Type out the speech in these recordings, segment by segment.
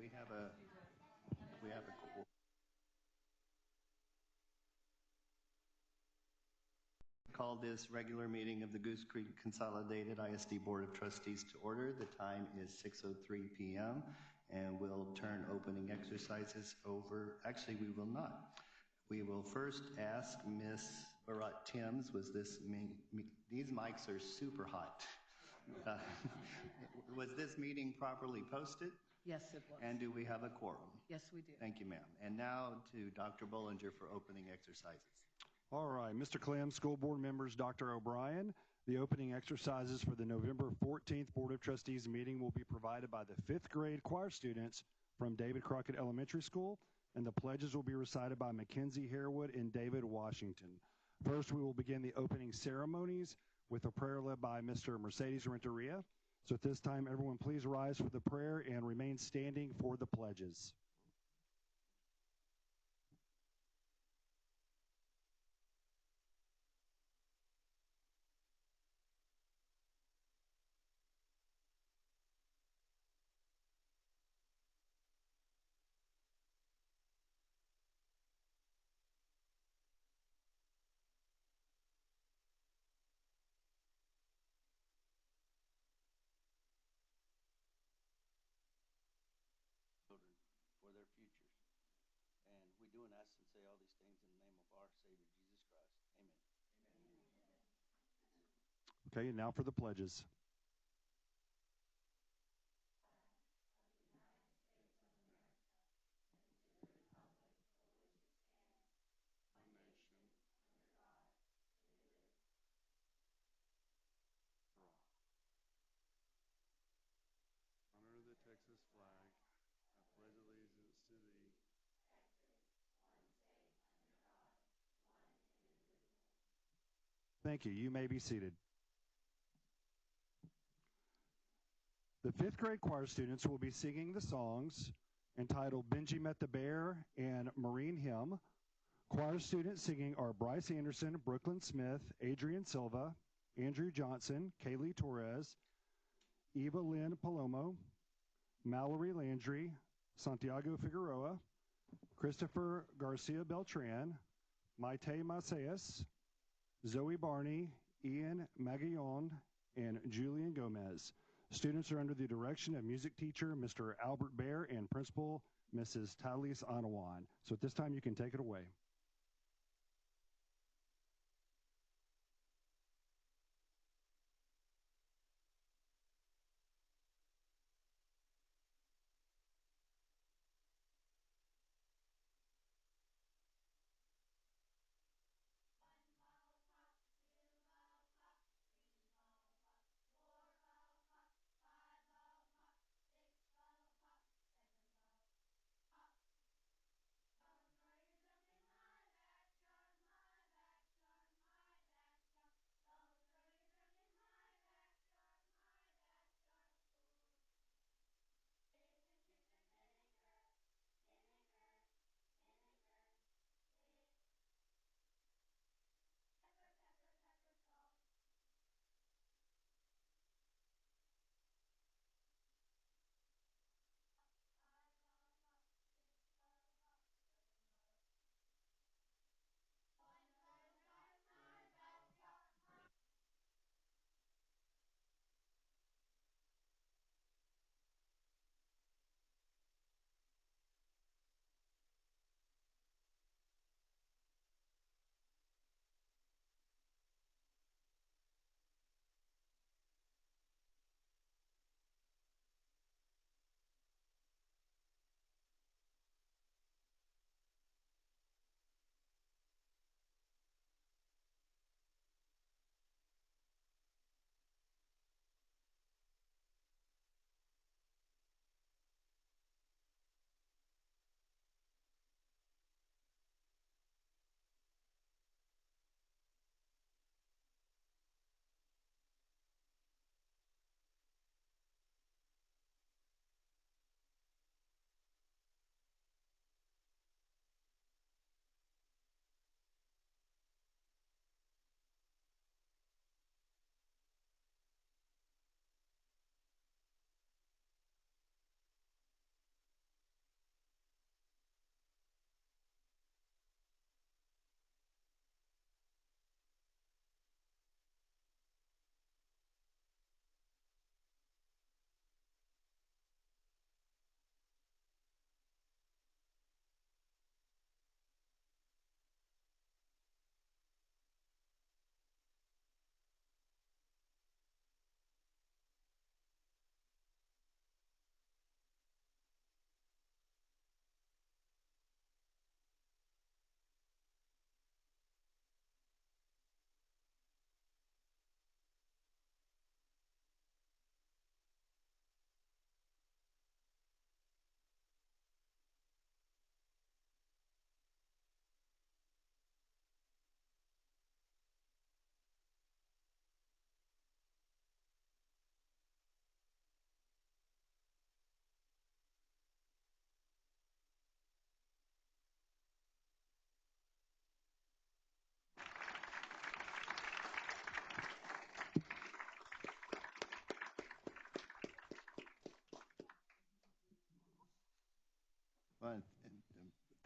we have a call this regular meeting of the Goose Creek Consolidated ISD Board of Trustees to order. The time is 6:03 p.m. and we'll turn opening exercises over. Actually, we will not. We will first ask Miss Barat Timms, these mics are super hot. Was this meeting properly posted? Yes, it was. And do we have a quorum? Yes, we do. Thank you, ma'am. And now to Dr. Bollinger for opening exercises. All right, Mr. Clem, school board members, Dr. O'Brien, the opening exercises for the November 14th Board of Trustees meeting will be provided by the 5th grade choir students from David Crockett Elementary School, and the pledges will be recited by Mackenzie Harewood and David Washington. First, we will begin the opening ceremonies with a prayer led by Mr. Mercedes Renteria. So at this time, everyone please rise for the prayer and remain standing for the pledges. Children for their futures. And we do and ask and say all these things in the name of our Savior, Jesus Christ. Amen. Amen. Okay, and now for the pledges. Honor the Texas flag. I pledge allegiance to thee. Thank you. You may be seated. The 5th grade choir students will be singing the songs entitled Benji Met the Bear and Marine Hymn. Choir students singing are Bryce Anderson, Brooklyn Smith, Adrian Silva, Andrew Johnson, Kaylee Torres, Eva Lynn Palomo, Mallory Landry, Santiago Figueroa, Christopher Garcia Beltran, Maite Macias, Zoe Barney, Ian Magallon, and Julian Gomez. Students are under the direction of music teacher Mr. Albert Bear and principal Mrs. Talis Anawan. So at this time you can take it away.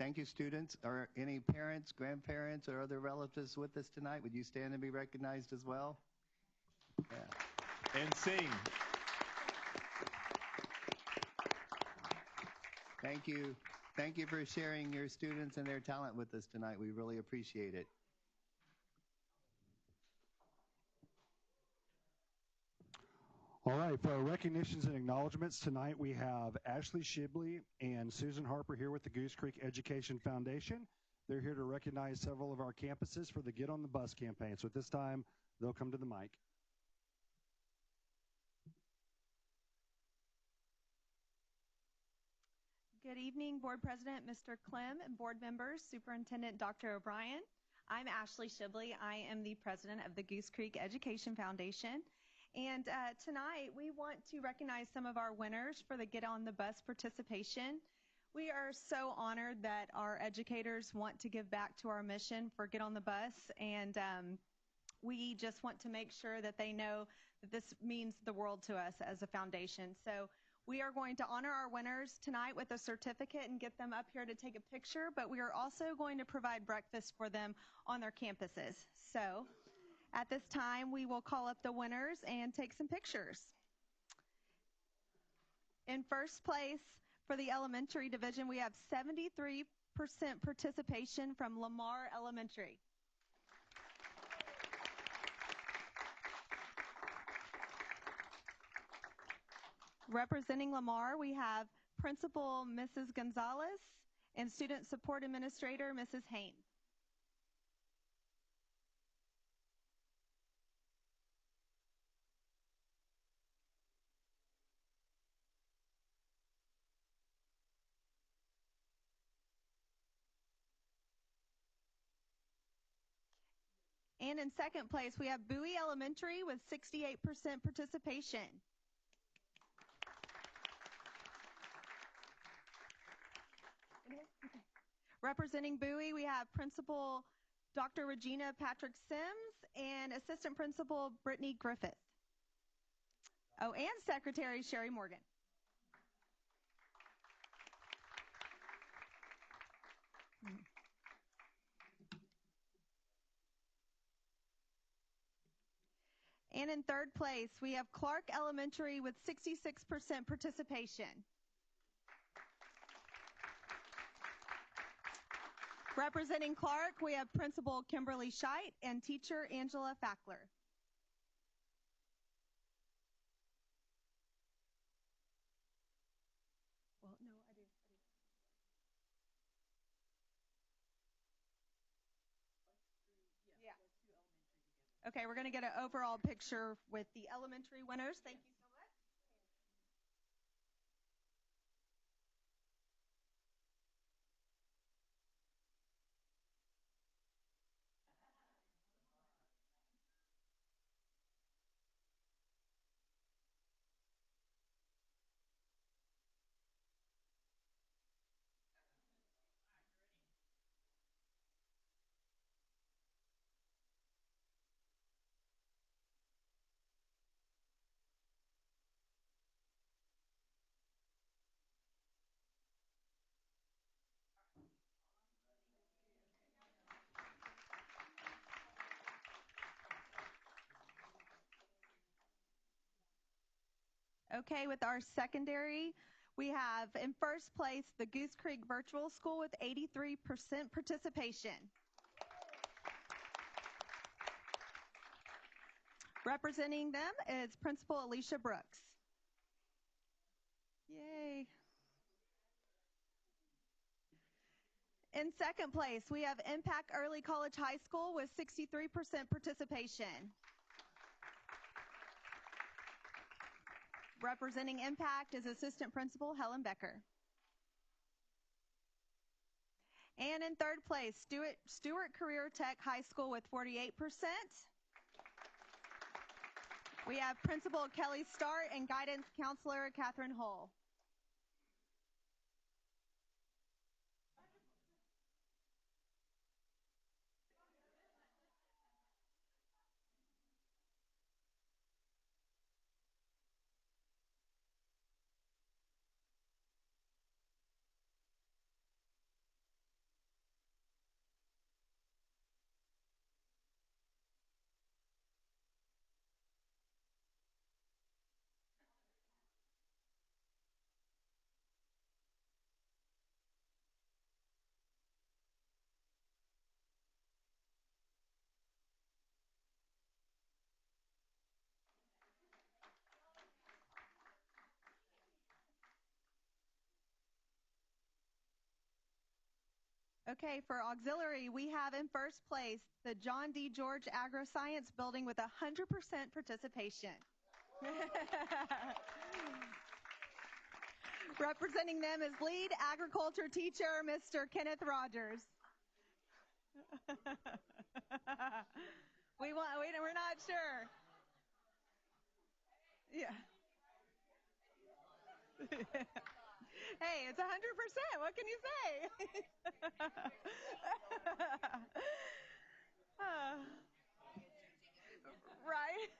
Thank you, students. Are any parents, grandparents, or other relatives with us tonight? Would you stand and be recognized as well? Yeah. And sing. Thank you. Thank you for sharing your students and their talent with us tonight. We really appreciate it. All right, for our recognitions and acknowledgments tonight, we have Ashley Shibley and Susan Harper here with the Goose Creek Education Foundation. They're here to recognize several of our campuses for the Get on the Bus campaign. So at this time, they'll come to the mic. Good evening, Board President Mr. Clem and board members, Superintendent Dr. O'Brien. I'm Ashley Shibley. I am the president of the Goose Creek Education Foundation. And tonight we want to recognize some of our winners for the Get on the Bus participation. We are so honored that our educators want to give back to our mission for Get on the Bus, and we just want to make sure that they know that this means the world to us as a foundation. So we are going to honor our winners tonight with a certificate and get them up here to take a picture, but we are also going to provide breakfast for them on their campuses. So at this time, we will call up the winners and take some pictures. In first place for the elementary division, we have 73% participation from Lamar Elementary. Representing Lamar, we have Principal Mrs. Gonzalez and Student Support Administrator Mrs. Haynes. And in second place, we have Bowie Elementary with 68% participation. Representing Bowie, we have Principal Dr. Regina Patrick Sims and Assistant Principal Brittany Griffith. Oh, and Secretary Sherry Morgan. And in third place, we have Clark Elementary with 66% participation. Representing Clark, we have Principal Kimberly Scheidt and Teacher Angela Fackler. Well, no, I do. Yeah. Okay, we're going to get an overall picture with the elementary winners. Thank you so much. Okay, with our secondary, we have in first place the Goose Creek Virtual School with 83% participation. Representing them is Principal Alicia Brooks. Yay. In second place, we have Impact Early College High School with 63% participation. Representing Impact is Assistant Principal Helen Becker. And in third place, Stewart Career Tech High School with 48%. We have Principal Kelly Start and Guidance Counselor Catherine Hull. Okay, for auxiliary, we have in first place the John D. George Agroscience Building with 100% participation. Representing them is lead agriculture teacher, Mr. Kenneth Rogers. We're not sure. Yeah. Hey, it's 100%. What can you say? Right?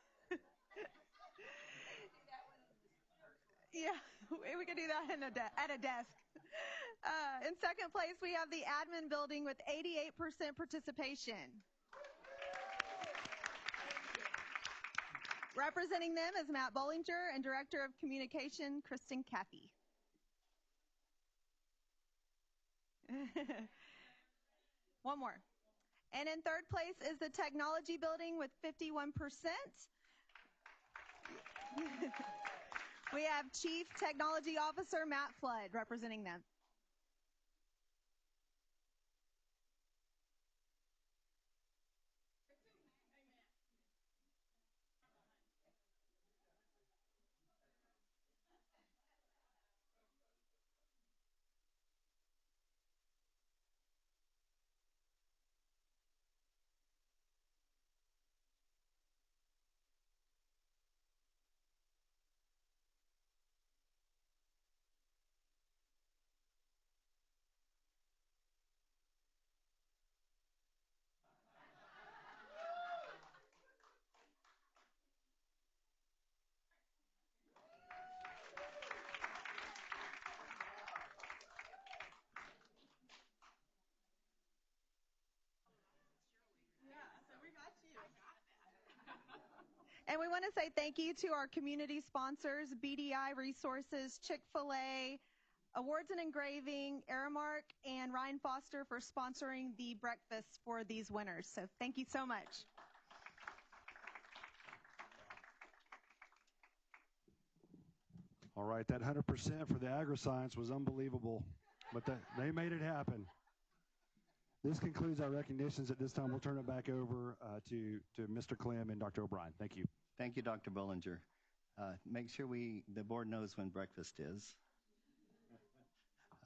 Yeah, we could do that at a desk. In second place, we have the admin building with 88% participation. Representing them is Matt Bollinger and Director of Communication, Kristen Caffey. One more. And in third place is the technology building with 51%. We have Chief Technology Officer Matt Flood representing them. And we want to say thank you to our community sponsors, BDI Resources, Chick-fil-A, Awards and Engraving, Aramark, and Ryan Foster for sponsoring the breakfast for these winners. So thank you so much. All right, that 100% for the agroscience was unbelievable, but they made it happen. This concludes our recognitions. At this time, we'll turn it back over to Mr. Clem and Dr. O'Brien. Thank you. Thank you, Dr. Bollinger. Make sure the board knows when breakfast is.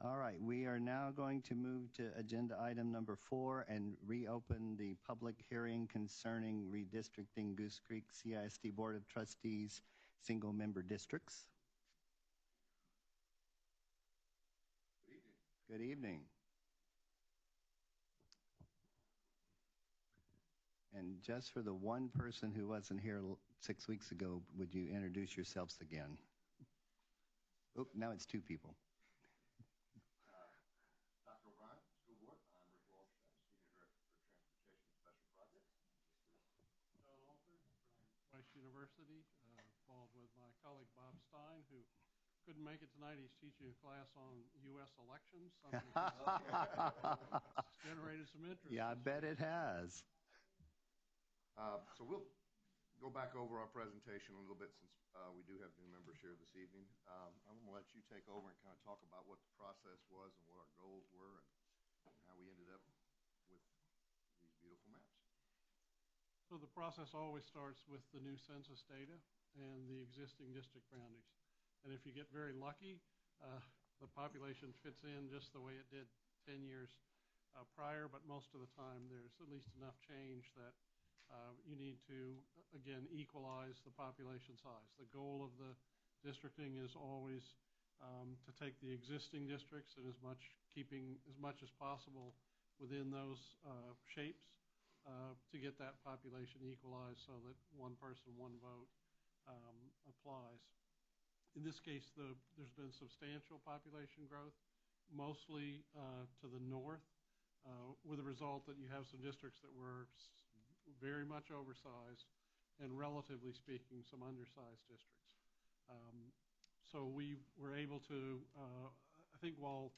All right, we are now going to move to agenda item number 4 and reopen the public hearing concerning redistricting Goose Creek CISD Board of Trustees single-member districts. Good evening. And just for the one person who wasn't here 6 weeks ago, would you introduce yourselves again? Oh, now it's 2 people. Dr. O'Brien, School Board. I'm Rick Walsh, Senior Director for Transportation and Special Projects. John Alford from Rice University, followed with my colleague Bob Stein, who couldn't make it tonight. He's teaching a class on U.S. elections. It's generated some interest. Yeah, I bet it has. So we'll go back over our presentation a little bit since we do have new members here this evening. I'm going to let you take over and kind of talk about what the process was and what our goals were and how we ended up with these beautiful maps. So the process always starts with the new census data and the existing district boundaries. And if you get very lucky, the population fits in just the way it did 10 years prior, but most of the time there's at least enough change that you need to, again, equalize the population size. The goal of the districting is always to take the existing districts and keeping as much as possible within those shapes to get that population equalized so that one person, one vote applies. In this case, there's been substantial population growth, mostly to the north, with the result that you have some districts that were very much oversized and, relatively speaking, some undersized districts. So we were able to, I think, while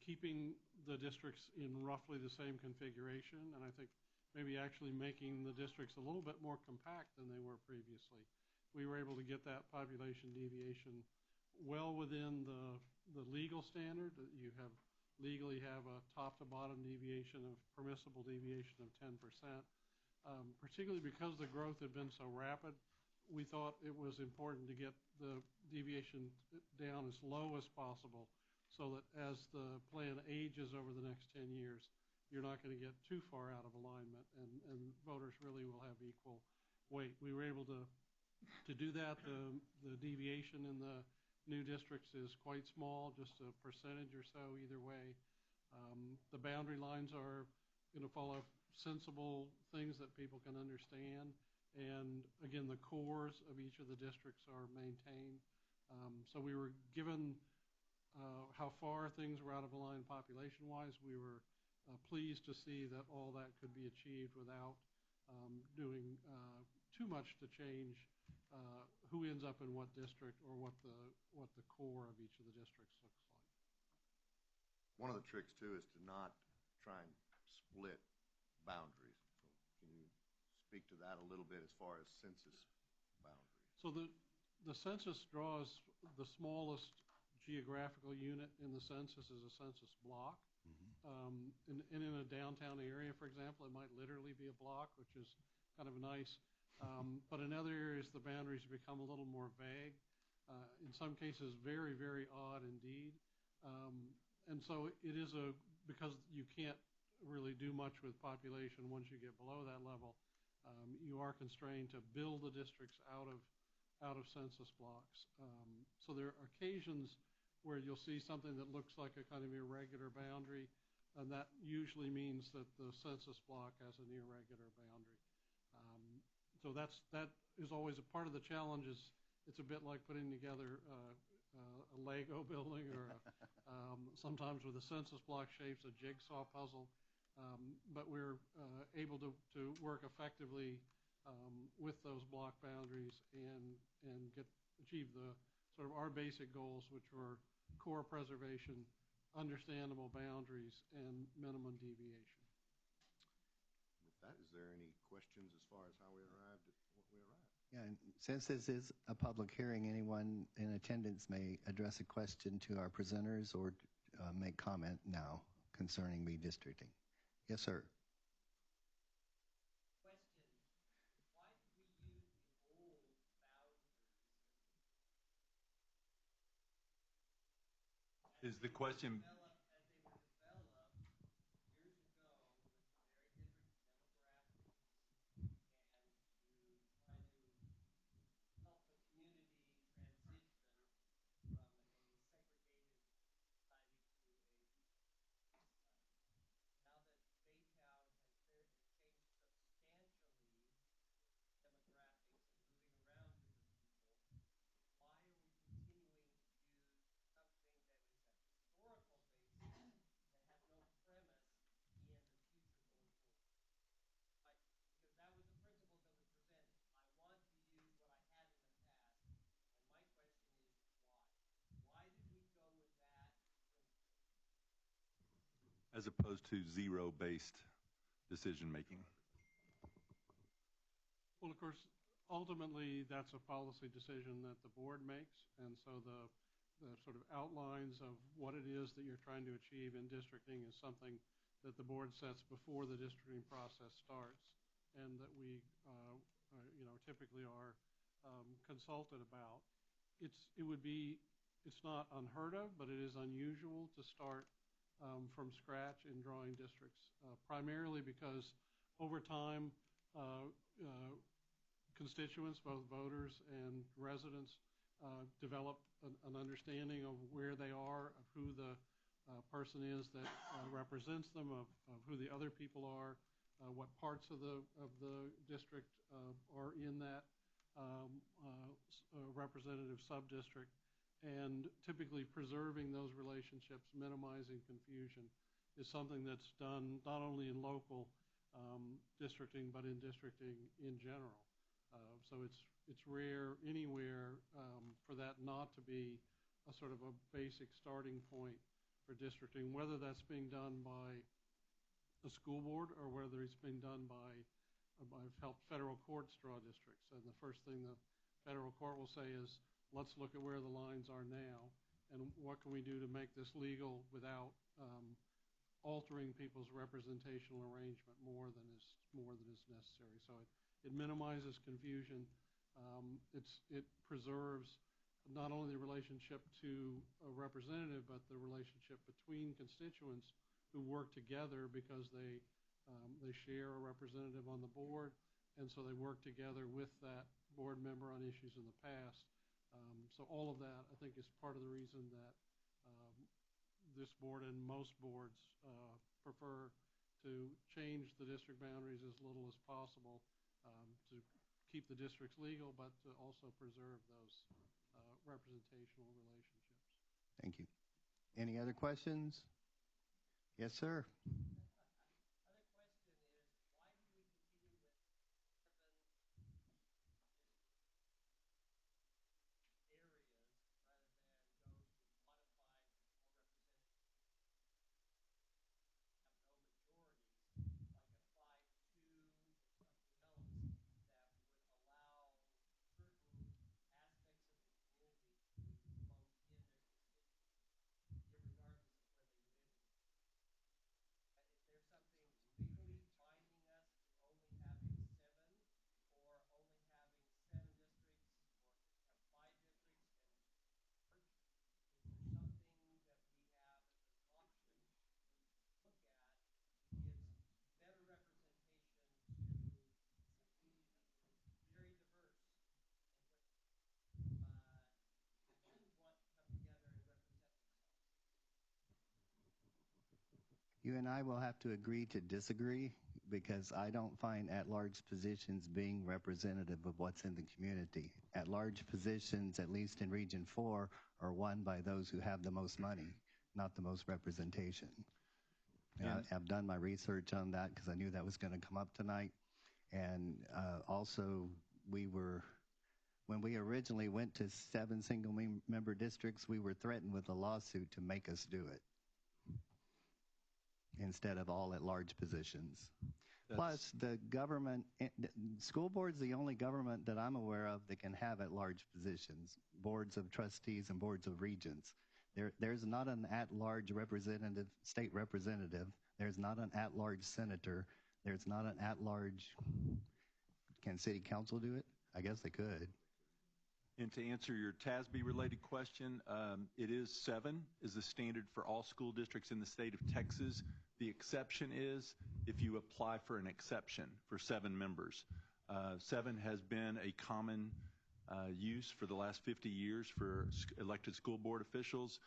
keeping the districts in roughly the same configuration, and I think maybe actually making the districts a little bit more compact than they were previously, we were able to get that population deviation well within the legal standard. You have legally have a top-to-bottom deviation of permissible deviation of 10%. Particularly because the growth had been so rapid, we thought it was important to get the deviation down as low as possible so that as the plan ages over the next 10 years, you're not going to get too far out of alignment, and voters really will have equal weight. We were able to do that. The deviation in the new districts is quite small, just a percentage or so either way. The boundary lines are going to follow sensible things that people can understand. And again, the cores of each of the districts are maintained. So we were given how far things were out of line population-wise. We were pleased to see that all that could be achieved without doing too much to change who ends up in what district or what the core of each of the districts looks like. One of the tricks, too, is to not try and split boundaries. So can you speak to that a little bit as far as census boundaries? So the census draws the smallest geographical unit in the census is a census block. And in a downtown area, for example, it might literally be a block, which is kind of nice. But in other areas, the boundaries become a little more vague. In some cases, very, very odd indeed. And so it is because you can't really do much with population once you get below that level. You are constrained to build the districts out of census blocks. So there are occasions where you'll see something that looks like a kind of irregular boundary, and that usually means that the census block has an irregular boundary. So that is always a part of the challenge. It's a bit like putting together a Lego building or sometimes with the census block shapes, a jigsaw puzzle. But we're able to work effectively with those block boundaries and achieve the sort of our basic goals, which were core preservation, understandable boundaries, and minimum deviation. With that, is there any questions as far as how we arrived at what we arrived? Yeah, and since this is a public hearing, anyone in attendance may address a question to our presenters or make comment now concerning redistricting. Yes, sir. Is the question as opposed to zero-based decision-making? Well, of course, ultimately, that's a policy decision that the board makes. And so the sort of outlines of what it is that you're trying to achieve in districting is something that the board sets before the districting process starts and that we typically are consulted about. It's not unheard of, but it is unusual to start from scratch in drawing districts, primarily because over time, constituents, both voters and residents, develop an understanding of where they are, of who the person is that represents them, of who the other people are, what parts of the district are in that representative sub-district, and typically preserving those relationships, minimizing confusion, is something that's done not only in local districting, but in districting in general. So it's rare anywhere for that not to be a sort of a basic starting point for districting, whether that's being done by a school board or whether it's being done by I've helped federal courts draw districts. And the first thing the federal court will say is, let's look at where the lines are now and what can we do to make this legal without altering people's representational arrangement more than is necessary. So it minimizes confusion. It preserves not only the relationship to a representative, but the relationship between constituents who work together because they share a representative on the board, and so they work together with that board member on issues in the past. So all of that, I think, is part of the reason that this board and most boards prefer to change the district boundaries as little as possible to keep the districts legal, but to also preserve those representational relationships. Thank you. Any other questions? Yes, sir. You and I will have to agree to disagree because I don't find at-large positions being representative of what's in the community. At-large positions, at least in Region 4, are won by those who have the most money, not the most representation. And I've done my research on that because I knew that was going to come up tonight. And also, when we originally went to 7 single-member districts, we were threatened with a lawsuit to make us do it instead of all at-large positions. Plus, the government, school board's the only government that I'm aware of that can have at-large positions, boards of trustees and boards of regents. There's not an at-large representative, state representative. There's not an at-large senator. There's not an at-large, can city council do it? I guess they could. And to answer your TASB-related question, it is 7 is the standard for all school districts in the state of Texas. The exception is if you apply for an exception for 7 members. 7 has been a common use for the last 50 years for elected school board officials.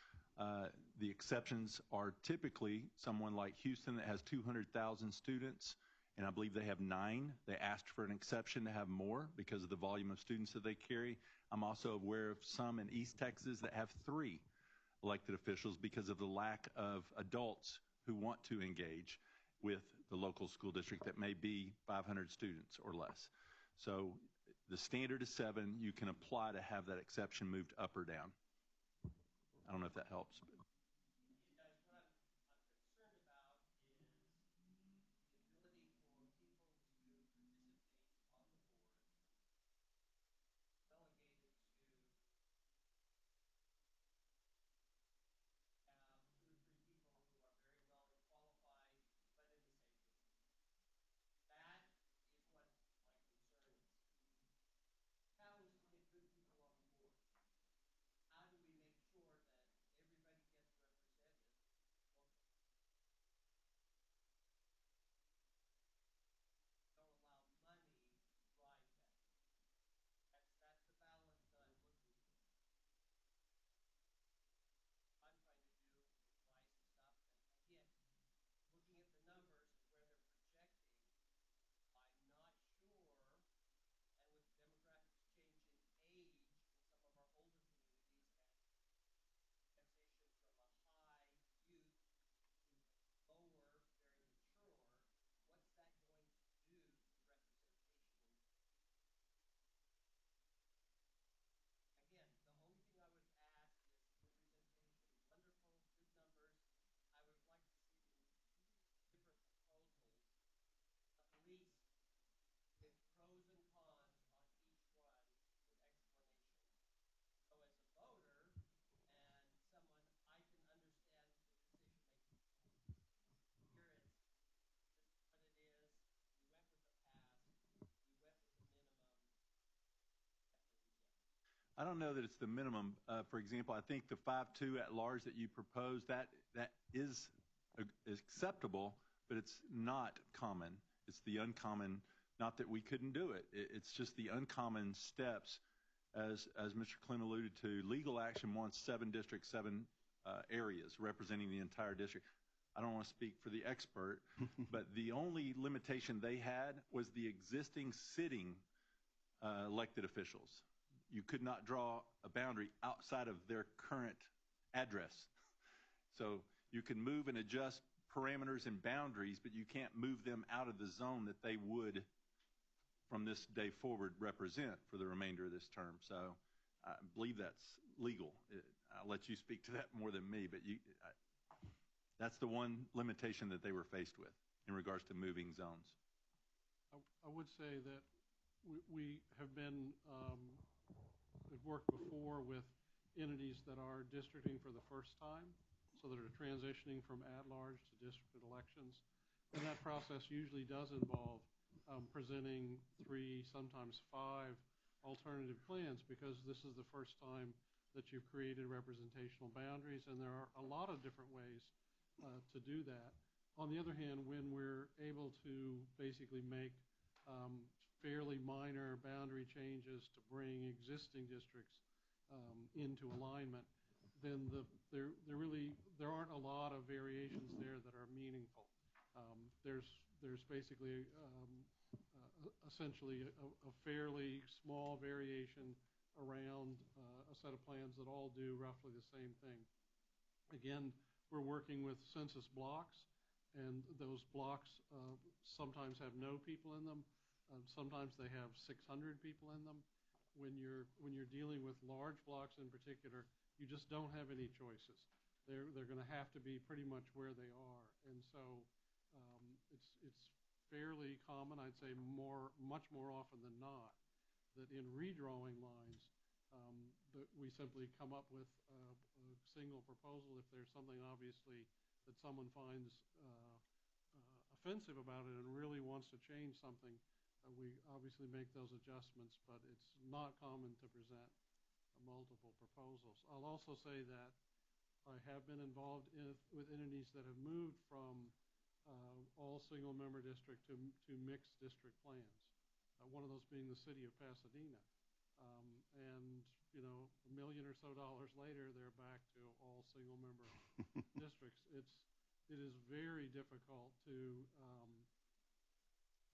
The exceptions are typically someone like Houston that has 200,000 students, and I believe they have 9. They asked for an exception to have more because of the volume of students that they carry. I'm also aware of some in East Texas that have 3 elected officials because of the lack of adults who want to engage with the local school district that may be 500 students or less. So the standard is 7. You can apply to have that exception moved up or down. I don't know if that helps. But. I don't know that it's the minimum. For example, I think the 5-2 at large that you proposed, that is acceptable, but it's not common. It's the uncommon, not that we couldn't do it. It's just the uncommon steps. As Mr. Clem alluded to, legal action wants 7 districts, 7 areas representing the entire district. I don't want to speak for the expert, but the only limitation they had was the existing sitting elected officials. You could not draw a boundary outside of their current address. So you can move and adjust parameters and boundaries, but you can't move them out of the zone that they would, from this day forward, represent for the remainder of this term. So I believe that's legal. I'll let you speak to that more than me, but that's the one limitation that they were faced with in regards to moving zones. I would say that we have been we've worked before with entities that are districting for the first time, so that are transitioning from at-large to district elections. And that process usually does involve presenting 3, sometimes 5 alternative plans, because this is the first time that you've created representational boundaries, and there are a lot of different ways to do that. On the other hand, when we're able to basically make fairly minor boundary changes to bring existing districts into alignment, then there aren't a lot of variations there that are meaningful. There's basically essentially a fairly small variation around a set of plans that all do roughly the same thing. Again, we're working with census blocks, and those blocks sometimes have no people in them. Sometimes they have 600 people in them. When you're dealing with large blocks in particular, you just don't have any choices. They're going to have to be pretty much where they are, and so it's fairly common, I'd say much more often than not, that in redrawing lines, that we simply come up with a single proposal. If there's something obviously that someone finds offensive about it and really wants to change something, we obviously make those adjustments, but it's not common to present multiple proposals. I'll also say that I have been involved with entities that have moved from all single-member district to mixed district plans. One of those being the city of Pasadena. And, $1 million or so later, they're back to all single-member districts. It is very difficult to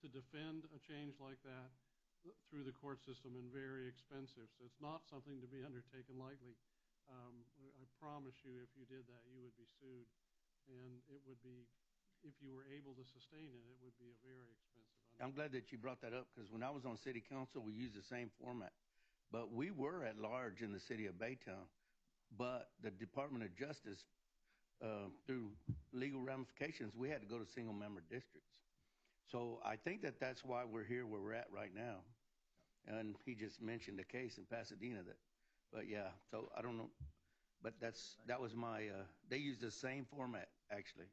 defend a change like that through the court system, and very expensive. So it's not something to be undertaken lightly. I promise you, if you did that, you would be sued, and it would be, if you were able to sustain it, it would be a very expensive undertaking. I'm glad that you brought that up, because when I was on city council, we used the same format. But we were at large in the city of Baytown. But the Department of Justice, through legal ramifications, we had to go to single-member districts. So I think that that's why we're here where we're at right now. And he just mentioned a case in Pasadena but yeah, so I don't know. But that was my, they used the same format, actually.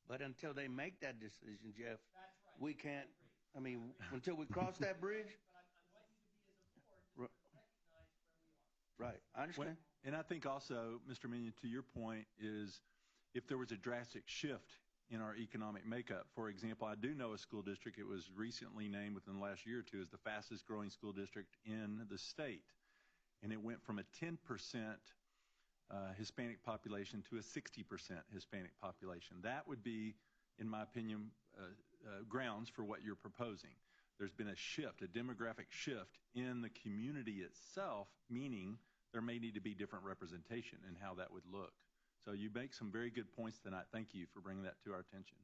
But until they make that decision, Jeff, we can't, I mean, until we cross that bridge. But I want you to be, as a board, just to recognize where we are. Right, I understand. And I think also, Mr. Minion, to your point, is if there was a drastic shift in our economic makeup. For example, I do know a school district, it was recently named within the last year or two as the fastest growing school district in the state. And it went from a 10% Hispanic population to a 60% Hispanic population. That would be, in my opinion, grounds for what you're proposing. There's been a shift, a demographic shift in the community itself, meaning there may need to be different representation in how that would look. So you make some very good points tonight. Thank you for bringing that to our attention.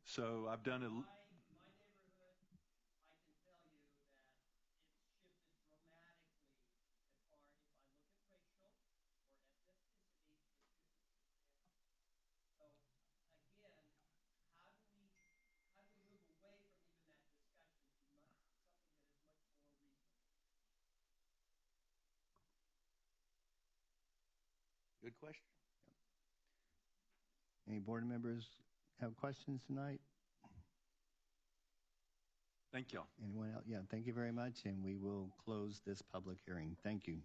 So I've done a... My neighborhood, I can tell you that it's shifted dramatically as far if I look at racial or ethnicity, it's shifted substantially. So again, how do we move away from even that discussion to something that is much more reasonable? Good question. Any board members have questions tonight? Thank y'all. Anyone else? Yeah, thank you very much, and we will close this public hearing. Thank you.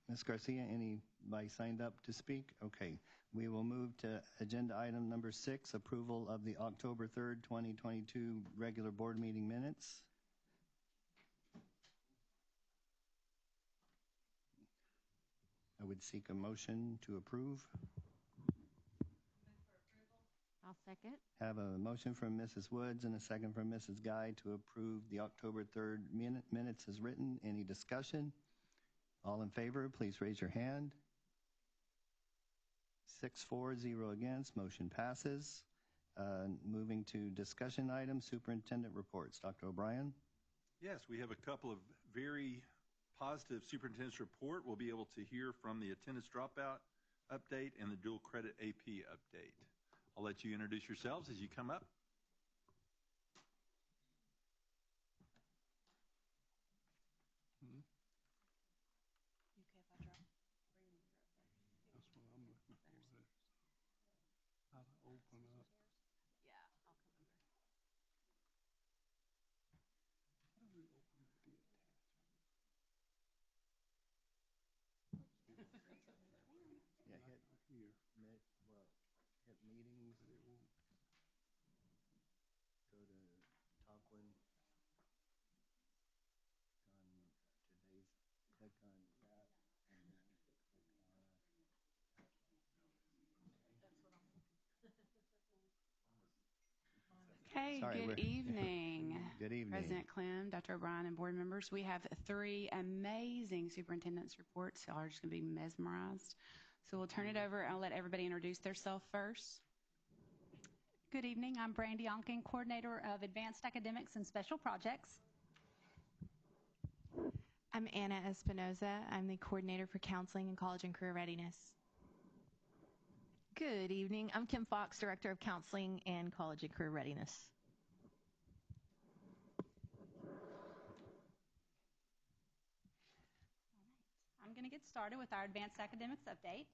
Ms. Garcia, anybody signed up to speak? Okay. We will move to agenda item number 6, approval of the October 3rd, 2022 regular board meeting minutes. I would seek a motion to approve. I'll second. Have a motion from Mrs. Woods and a second from Mrs. Guy to approve the October 3rd minutes as written. Any discussion? All in favor, please raise your hand. 6-4, 0 against. Motion passes. Moving to discussion items, superintendent reports. Dr. O'Brien? Yes, we have a couple of very positive superintendent's report. We'll be able to hear from the attendance dropout update and the dual credit AP update. I'll let you introduce yourselves as you come up. You okay if I drop? That's what I'm looking for. How to open up. Yeah, I'll come over. How do we open up the attachment? Yeah, hit Here. hit meetings. But it won't. Go to top one. Click on that, and then click Okay, Sorry, good evening. Good evening. President Clem, Dr. O'Brien, and board members. We have 3 amazing superintendent's reports. Y'all are just going to be mesmerized. So we'll turn it over. I'll let everybody introduce themselves first. Good evening. I'm Brandy Onken, Coordinator of Advanced Academics and Special Projects. I'm Anna Espinoza. I'm the Coordinator for Counseling and College and Career Readiness. Good evening. I'm Kim Fox, Director of Counseling and College and Career Readiness. I'm going to get started with our Advanced Academics update.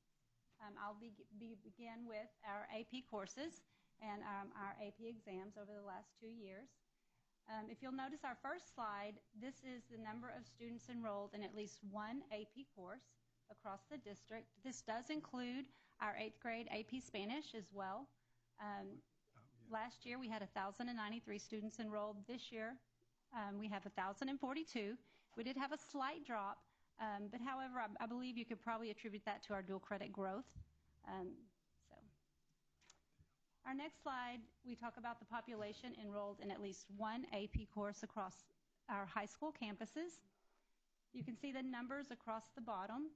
I'll begin with our AP courses and our AP exams over the last 2 years. If you'll notice our first slide, this is the number of students enrolled in at least one AP course across the district. This does include our 8th grade AP Spanish as well. Last year we had 1,093 students enrolled. This year we have 1,042. We did have a slight drop, but however, I believe you could probably attribute that to our dual credit growth. Our next slide, we talk about the population enrolled in at least one AP course across our high school campuses. You can see the numbers across the bottom,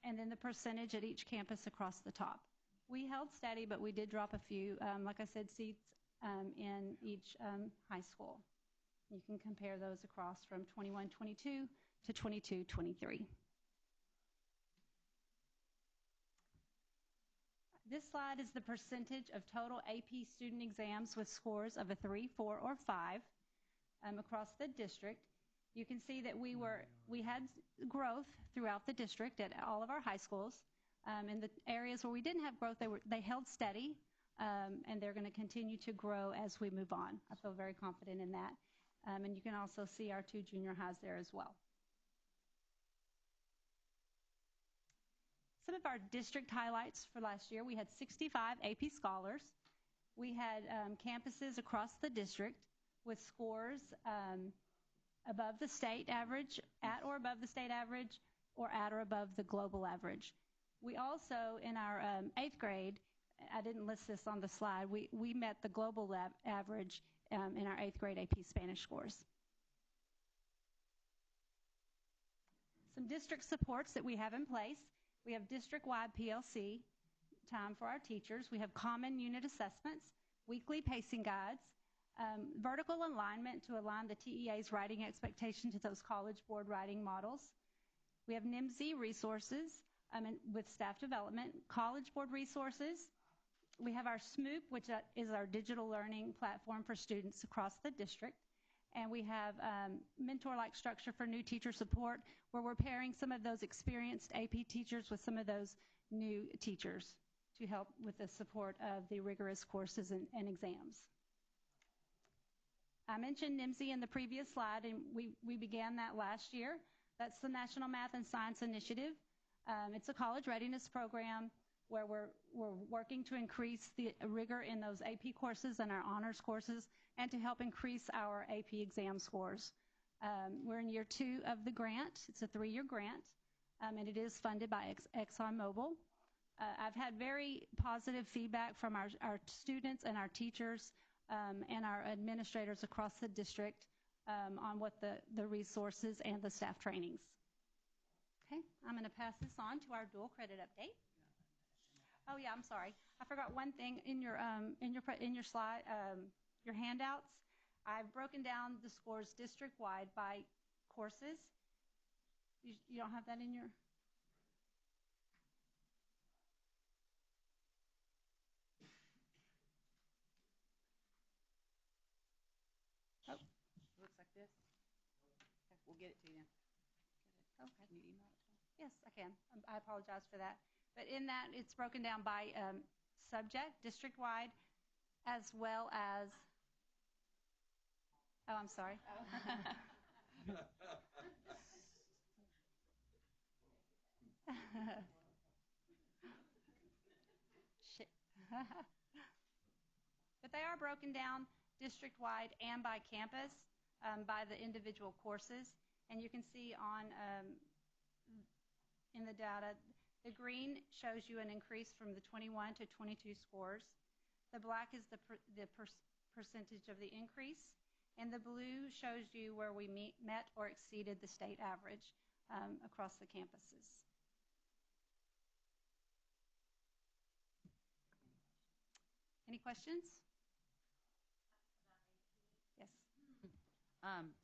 and then the percentage at each campus across the top. We held steady, but we did drop a few, like I said, seats in each high school. You can compare those across from 21-22 to 22-23. This slide is the percentage of total AP student exams with scores of a 3, 4, or 5 across the district. You can see that we had growth throughout the district at all of our high schools. In the areas where we didn't have growth, they held steady, and they're going to continue to grow as we move on. I feel very confident in that. And you can also see our 2 junior highs there as well. Some of our district highlights for last year, we had 65 AP Scholars. We had campuses across the district with scores above the state average, at or above the state average, or at or above the global average. We also, in our 8th grade, I didn't list this on the slide, we met the global average in our 8th grade AP Spanish scores. Some district supports that we have in place. We have district-wide PLC time for our teachers. We have common unit assessments, weekly pacing guides, vertical alignment to align the TEA's writing expectation to those College Board writing models. We have NIMSY resources with staff development, College Board resources. We have our SMOOP, which is our digital learning platform for students across the district. And we have mentor-like structure for new teacher support, where we're pairing some of those experienced AP teachers with some of those new teachers to help with the support of the rigorous courses and exams. I mentioned NIMSY in the previous slide, and we began that last year. That's the National Math and Science Initiative. It's a college readiness program where we're working to increase the rigor in those AP courses and our honors courses, and to help increase our AP exam scores. We're in year 2 of the grant. It's a 3-year grant, and it is funded by ExxonMobil. I've had very positive feedback from our students and our teachers and our administrators across the district on what the resources and the staff trainings. Okay, I'm going to pass this on to our dual credit update. Oh yeah, I'm sorry. I forgot one thing in your slide, your handouts. I've broken down the scores district-wide by courses. You don't have that in your... Oh, it looks like this. Okay, we'll get it to you. Okay. Can you email it to me? Yes, I can. I apologize for that. But in that, it's broken down by subject, district-wide, as well as... Oh, I'm sorry. Shit. But they are broken down district-wide and by campus, by the individual courses. And you can see on in the data, the green shows you an increase from the 21 to 22 scores. The black is the percentage of the increase. And the blue shows you where we met or exceeded the state average across the campuses. Any questions? Yes.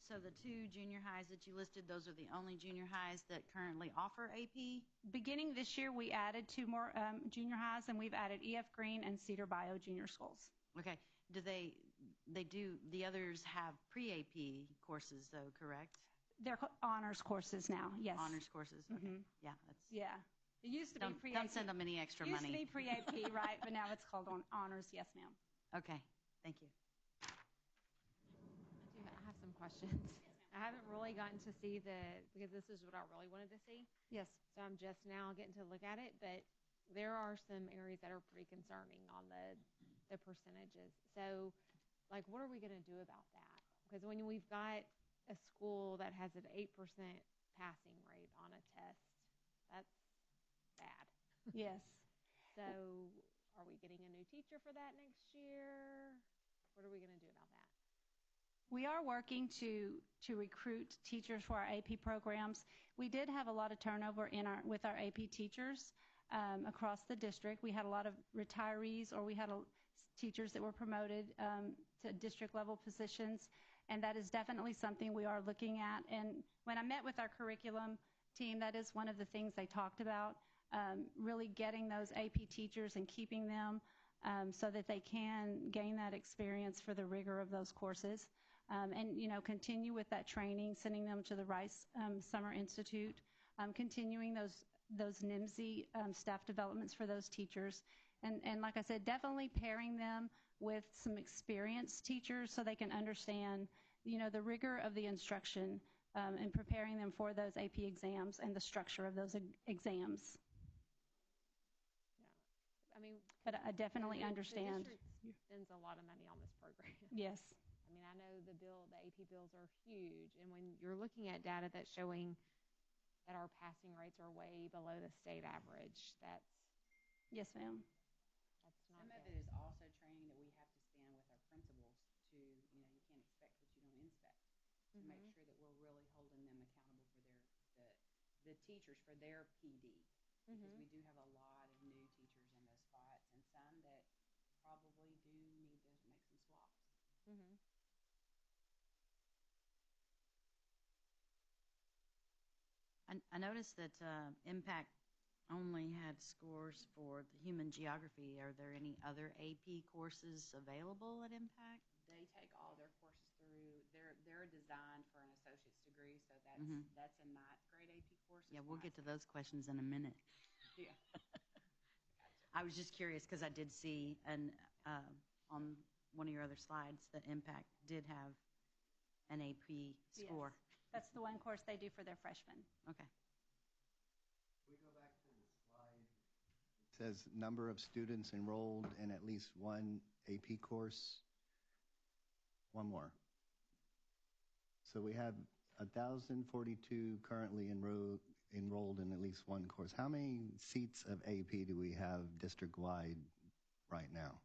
So the 2 junior highs that you listed, those are the only junior highs that currently offer AP? Beginning this year, we added 2 more junior highs, and we've added E.F. Green and Cedar Bio junior schools. Okay. Do the others have pre-AP courses though, correct? They're honors courses now, yes. Honors courses, okay. Yeah, that's... Yeah. It used to be pre-AP. Don't send them any extra money. It used to be pre-AP, right, but now it's called honors, yes, ma'am. Okay, thank you. I have some questions. I haven't really gotten to see because this is what I really wanted to see. Yes. So I'm just now getting to look at it, but there are some areas that are pretty concerning on the percentages. So, like, what are we going to do about that? Because when we've got a school that has an 8% passing rate on a test, that's bad. Yes. So, are we getting a new teacher for that next year? What are we going to do about that? We are working to recruit teachers for our AP programs. We did have a lot of turnover with our AP teachers across the district. We had a lot of retirees, or we had teachers that were promoted to district level positions, and that is definitely something we are looking at. And when I met with our curriculum team, that is one of the things they talked about, really getting those AP teachers and keeping them so that they can gain that experience for the rigor of those courses. And, continue with that training, sending them to the Rice Summer Institute, continuing those those NIMSY staff developments for those teachers. And like I said, definitely pairing them with some experienced teachers so they can understand, the rigor of the instruction and preparing them for those AP exams and the structure of those exams. I mean, but I definitely understand. The district spends a lot of money on this program. Yes. I mean, I know the AP bills are huge, and when you're looking at data that's showing that our passing rates are way below the state average, that's yes, ma'am. That's not Some good. of it is also training that we have to stand with our principals to, you can't expect what you don't inspect. To make sure that we're really holding them accountable for the teachers for their PD. Because we do have a lot of new teachers in those spots, and some that probably do need to make some swaps. I noticed that Impact only had scores for the human geography. Are there any other AP courses available at Impact? They take all their courses through. They're designed for an associate's degree, so that's a ninth grade AP course. Yeah, we'll get to those questions in a minute. Yeah. I was just curious because I did see on one of your other slides that Impact did have an AP score. Yes. That's the one course they do for their freshmen. Okay. Can we go back to the slide? It says number of students enrolled in at least one AP course. One more. So we have 1,042 currently enrolled in at least one course. How many seats of AP do we have district-wide right now?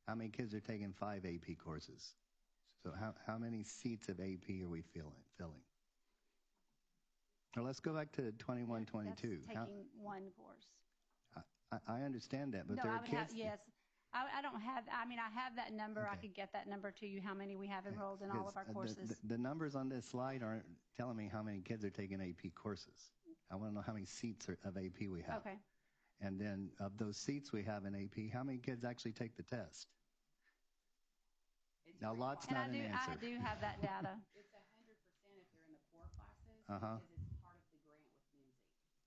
How many kids are taking 5 AP courses? So how many seats of AP are we filling? Well, let's go back to 21, 22. That's taking one course. I understand that, but no, there I are would kids. Yes. I don't have, I have that number. Okay. I could get that number to you, how many we have enrolled in all of our courses. The numbers on this slide aren't telling me how many kids are taking AP courses. I want to know how many seats of AP we have. Okay. And then of those seats we have in AP, how many kids actually take the test? Now, lots not an answer. I do have that data. It's 100% if they're in the core classes because it's part of the grant with NIMSY.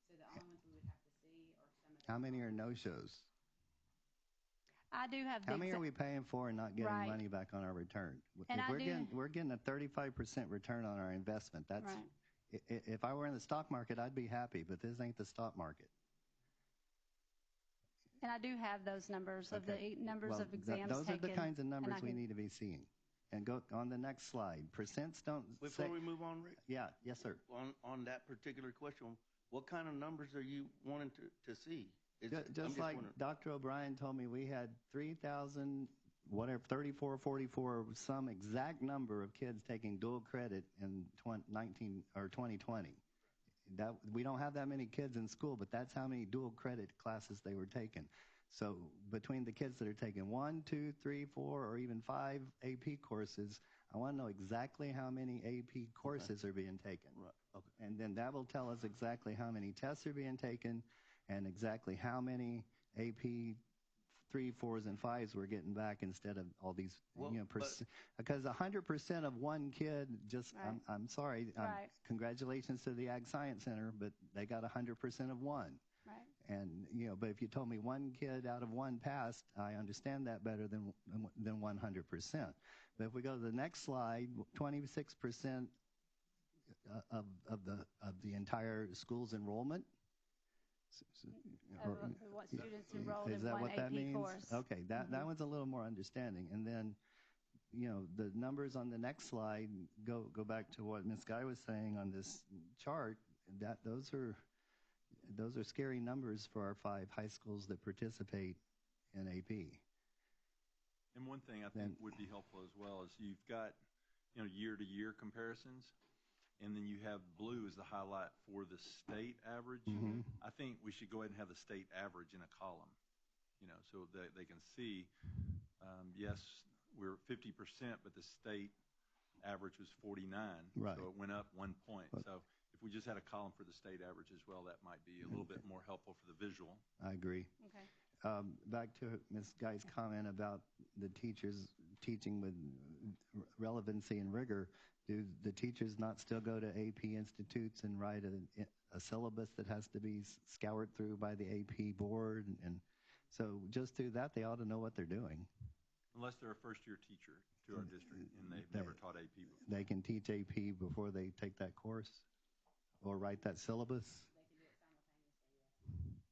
So the only ones we would have to see are some of the. How many are no-shows? I do have. How many are we paying for and not getting money back on our return? And we're getting a 35% return on our investment. That's right. If I were in the stock market, I'd be happy, but this ain't the stock market. And I do have those numbers of the numbers of exams those taken. Those are the kinds of numbers we need to be seeing. And go on the next slide. Percents don't Before we move on, Rick? Yeah, yes, sir. On that particular question, what kind of numbers are you wanting to see? Just like Dr. O'Brien told me, we had 3,000, whatever, 34, 44, some exact number of kids taking dual credit in 2020. We don't have that many kids in school, but that's how many dual credit classes they were taking. So between the kids that are taking 1, 2, 3, 4, or even 5 AP courses, I want to know exactly how many AP courses are being taken. Right. Okay. And then that will tell us exactly how many tests are being taken and exactly how many AP 3, 4s, and 5s we're getting back instead of all these, because 100% of one kid I'm sorry, congratulations to the Ag Science Center, but they got 100% of one. Right. And, but if you told me one kid out of one passed, I understand that better than 100%. But if we go to the next slide, 26% of the entire school's enrollment. What students enrolled is in that one what AP that means? course. Okay, that one's a little more understanding. And then, the numbers on the next slide go back to what Ms. Guy was saying on this chart. That those are scary numbers for our 5 high schools that participate in AP. And one thing I think would be helpful as well is you've got, year-to-year comparisons, and then you have blue as the highlight for the state average. Mm-hmm. I think we should go ahead and have the state average in a column, so that they can see, yes, we're 50%, but the state average was 49, right. So it went up 1 point. So if we just had a column for the state average as well, that might be a little bit more helpful for the visual. I agree. Okay. Back to Ms. Guy's comment about the teachers teaching with relevancy and rigor. Do the teachers not still go to AP institutes and write a syllabus that has to be scoured through by the AP board. And so just through that, they ought to know what they're doing. Unless they're a first-year teacher to our district and they've never taught AP before. They can teach AP before they take that course or write that syllabus? They can do it simultaneously, yes.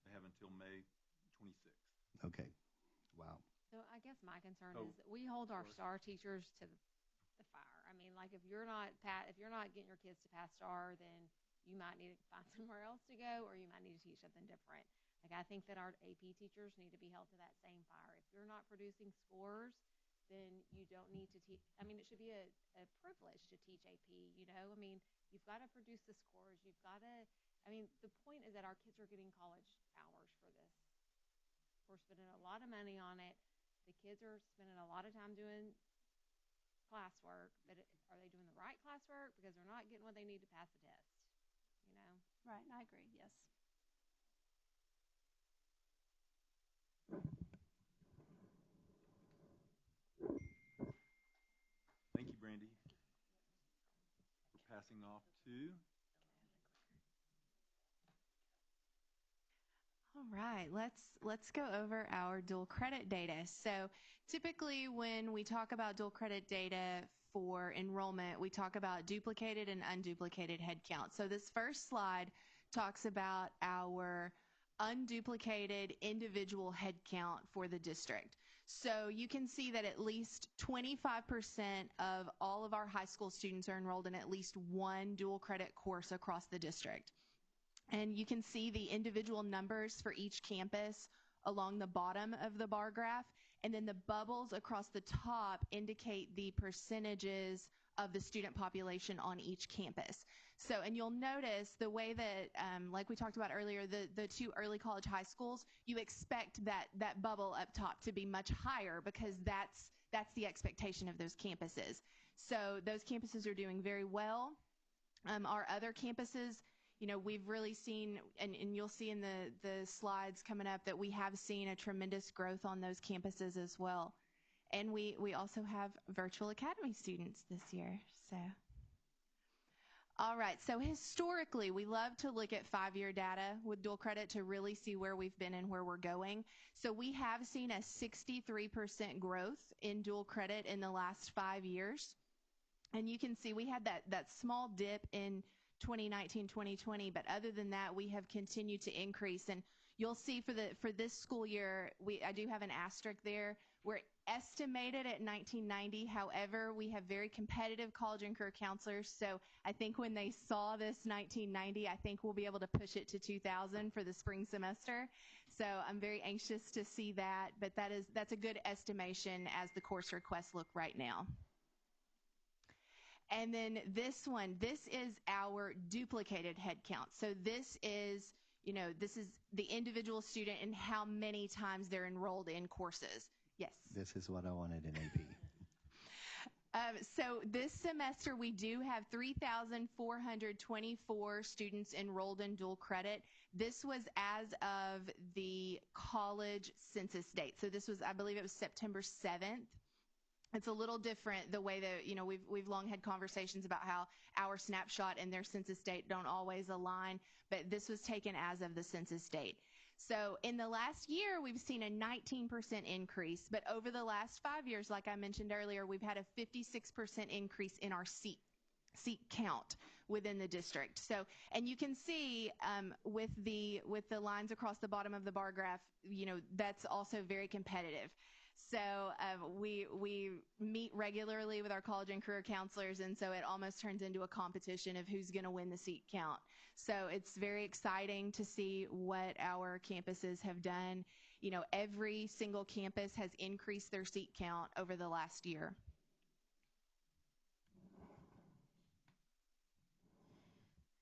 They have until May 26th. Okay. Wow. So I guess my concern is that we hold our STAR teachers to the fire. I mean, like if you're not getting your kids to pass STAR, then you might need to find somewhere else to go, or you might need to teach something different. Like I think that our AP teachers need to be held to that same fire. If you're not producing scores, then you don't need to teach. I mean, it should be a privilege to teach AP, you know? I mean, you've got to produce the scores. You've got to, I mean, the point is that our kids are getting college hours for this. We're spending a lot of money on it. The kids are spending a lot of time doing classwork, but are they doing the right classwork? Because they're not getting what they need to pass the test, you know? Right, I agree, yes. Thank you, Brandy. We're passing off to... All right, let's go over our dual credit data. So typically when we talk about dual credit data for enrollment, we talk about duplicated and unduplicated headcount. So this first slide talks about our unduplicated individual headcount for the district. So you can see that at least 25% of all of our high school students are enrolled in at least one dual credit course across the district. And you can see the individual numbers for each campus along the bottom of the bar graph. And then the bubbles across the top indicate the percentages of the student population on each campus. So, and you'll notice the way that, like we talked about earlier, the two early college high schools, you expect that bubble up top to be much higher because that's the expectation of those campuses. So those campuses are doing very well. Our other campuses, you know, we've really seen, and you'll see in the slides coming up that we have seen a tremendous growth on those campuses as well. And we also have virtual academy students this year, so. All right, so historically, we love to look at 5-year data with dual credit to really see where we've been and where we're going. So we have seen a 63% growth in dual credit in the last 5 years. And you can see we had that small dip in 2019, 2020, but other than that, we have continued to increase. And you'll see for this school year, I do have an asterisk there. We're estimated at 1990. However, we have very competitive college and career counselors. So I think when they saw this 1990, I think we'll be able to push it to 2000 for the spring semester. So I'm very anxious to see that, but that's a good estimation as the course requests look right now. And then this is our duplicated head count. So this is the individual student and how many times they're enrolled in courses. Yes? This is what I wanted in AP. So this semester we do have 3,424 students enrolled in dual credit. This was as of the college census date. So this was, I believe it was September 7th. It's a little different the way that, you know, we've long had conversations about how our snapshot and their census date don't always align, but this was taken as of the census date. So in the last year, we've seen a 19% increase, but over the last 5 years, like I mentioned earlier, we've had a 56% increase in our seat count within the district. So, and you can see with the lines across the bottom of the bar graph, you know, that's also very competitive. So we meet regularly with our college and career counselors, and so it almost turns into a competition of who's going to win the seat count. So it's very exciting to see what our campuses have done. You know, every single campus has increased their seat count over the last year.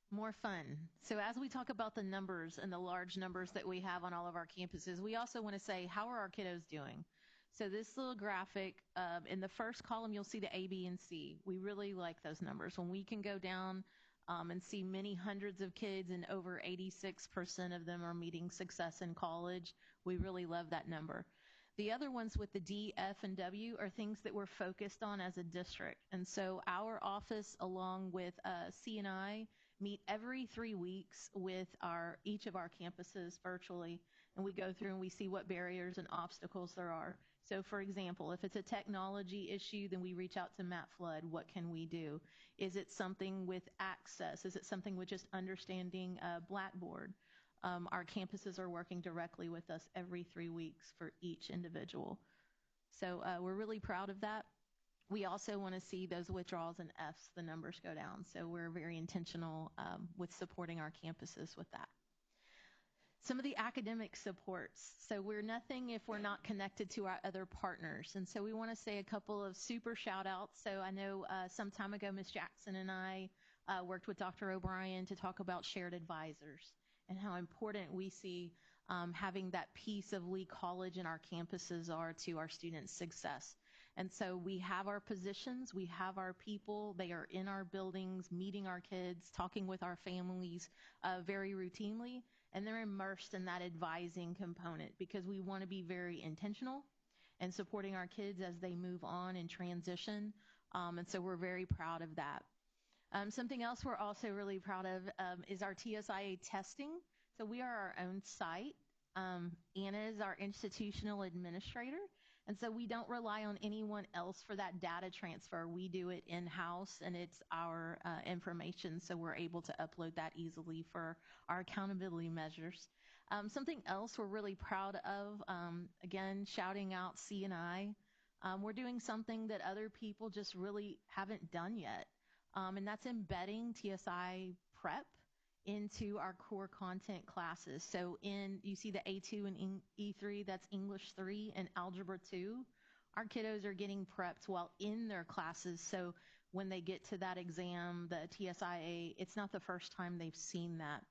More fun. So as we talk about the numbers and the large numbers that we have on all of our campuses, we also want to say, how are our kiddos doing? So this little graphic, in the first column, you'll see the A, B, and C. We really like those numbers. When we can go down and see many hundreds of kids and over 86% of them are meeting success in college, we really love that number. The other ones with the D, F, and W are things that we're focused on as a district. And so our office, along with C&I, meet every 3 weeks with each of our campuses virtually, and we go through and we see what barriers and obstacles there are. So, for example, if it's a technology issue, then we reach out to Matt Flood. What can we do? Is it something with access? Is it something with just understanding Blackboard? Our campuses are working directly with us every 3 weeks for each individual. So we're really proud of that. We also want to see those withdrawals and Fs, the numbers go down. So we're very intentional with supporting our campuses with that. Some of the academic supports. So we're nothing if we're not connected to our other partners. And so we want to say a couple of super shout outs. So I know some time ago, Ms. Jackson and I worked with Dr. O'Brien to talk about shared advisors and how important we see having that piece of Lee College and our campuses are to our students' success. And so we have our positions, we have our people, they are in our buildings, meeting our kids, talking with our families very routinely, and they're immersed in that advising component because we want to be very intentional and supporting our kids as they move on and transition. And so we're very proud of that. Something else we're also really proud of is our TSIA testing. So we are our own site. Anna is our institutional administrator. And so we don't rely on anyone else for that data transfer. We do it in-house, and it's our information, so we're able to upload that easily for our accountability measures. Something else we're really proud of, again, shouting out C&I. We're doing something that other people just really haven't done yet, and that's embedding TSI prep into our core content classes. So you see the A2 and E3, that's English 3 and Algebra 2. Our kiddos are getting prepped while in their classes, so when they get to that exam, the TSIA, it's not the first time they've seen that.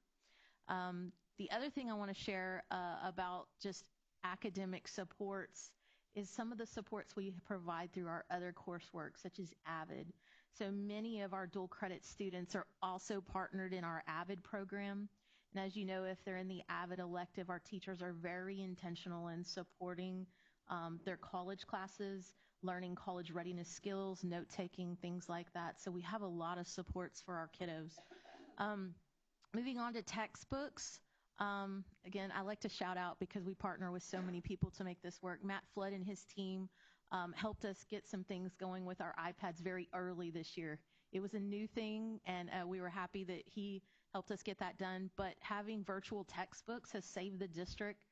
The other thing I want to share about just academic supports is some of the supports we provide through our other coursework, such as AVID. So many of our dual credit students are also partnered in our AVID program. And as you know, if they're in the AVID elective, our teachers are very intentional in supporting their college classes, learning college readiness skills, note-taking, things like that. So we have a lot of supports for our kiddos. Moving on to textbooks. Again, I like to shout out because we partner with so many people to make this work. Matt Flood and his team helped us get some things going with our iPads very early this year. It was a new thing, and we were happy that he helped us get that done. But having virtual textbooks has saved the district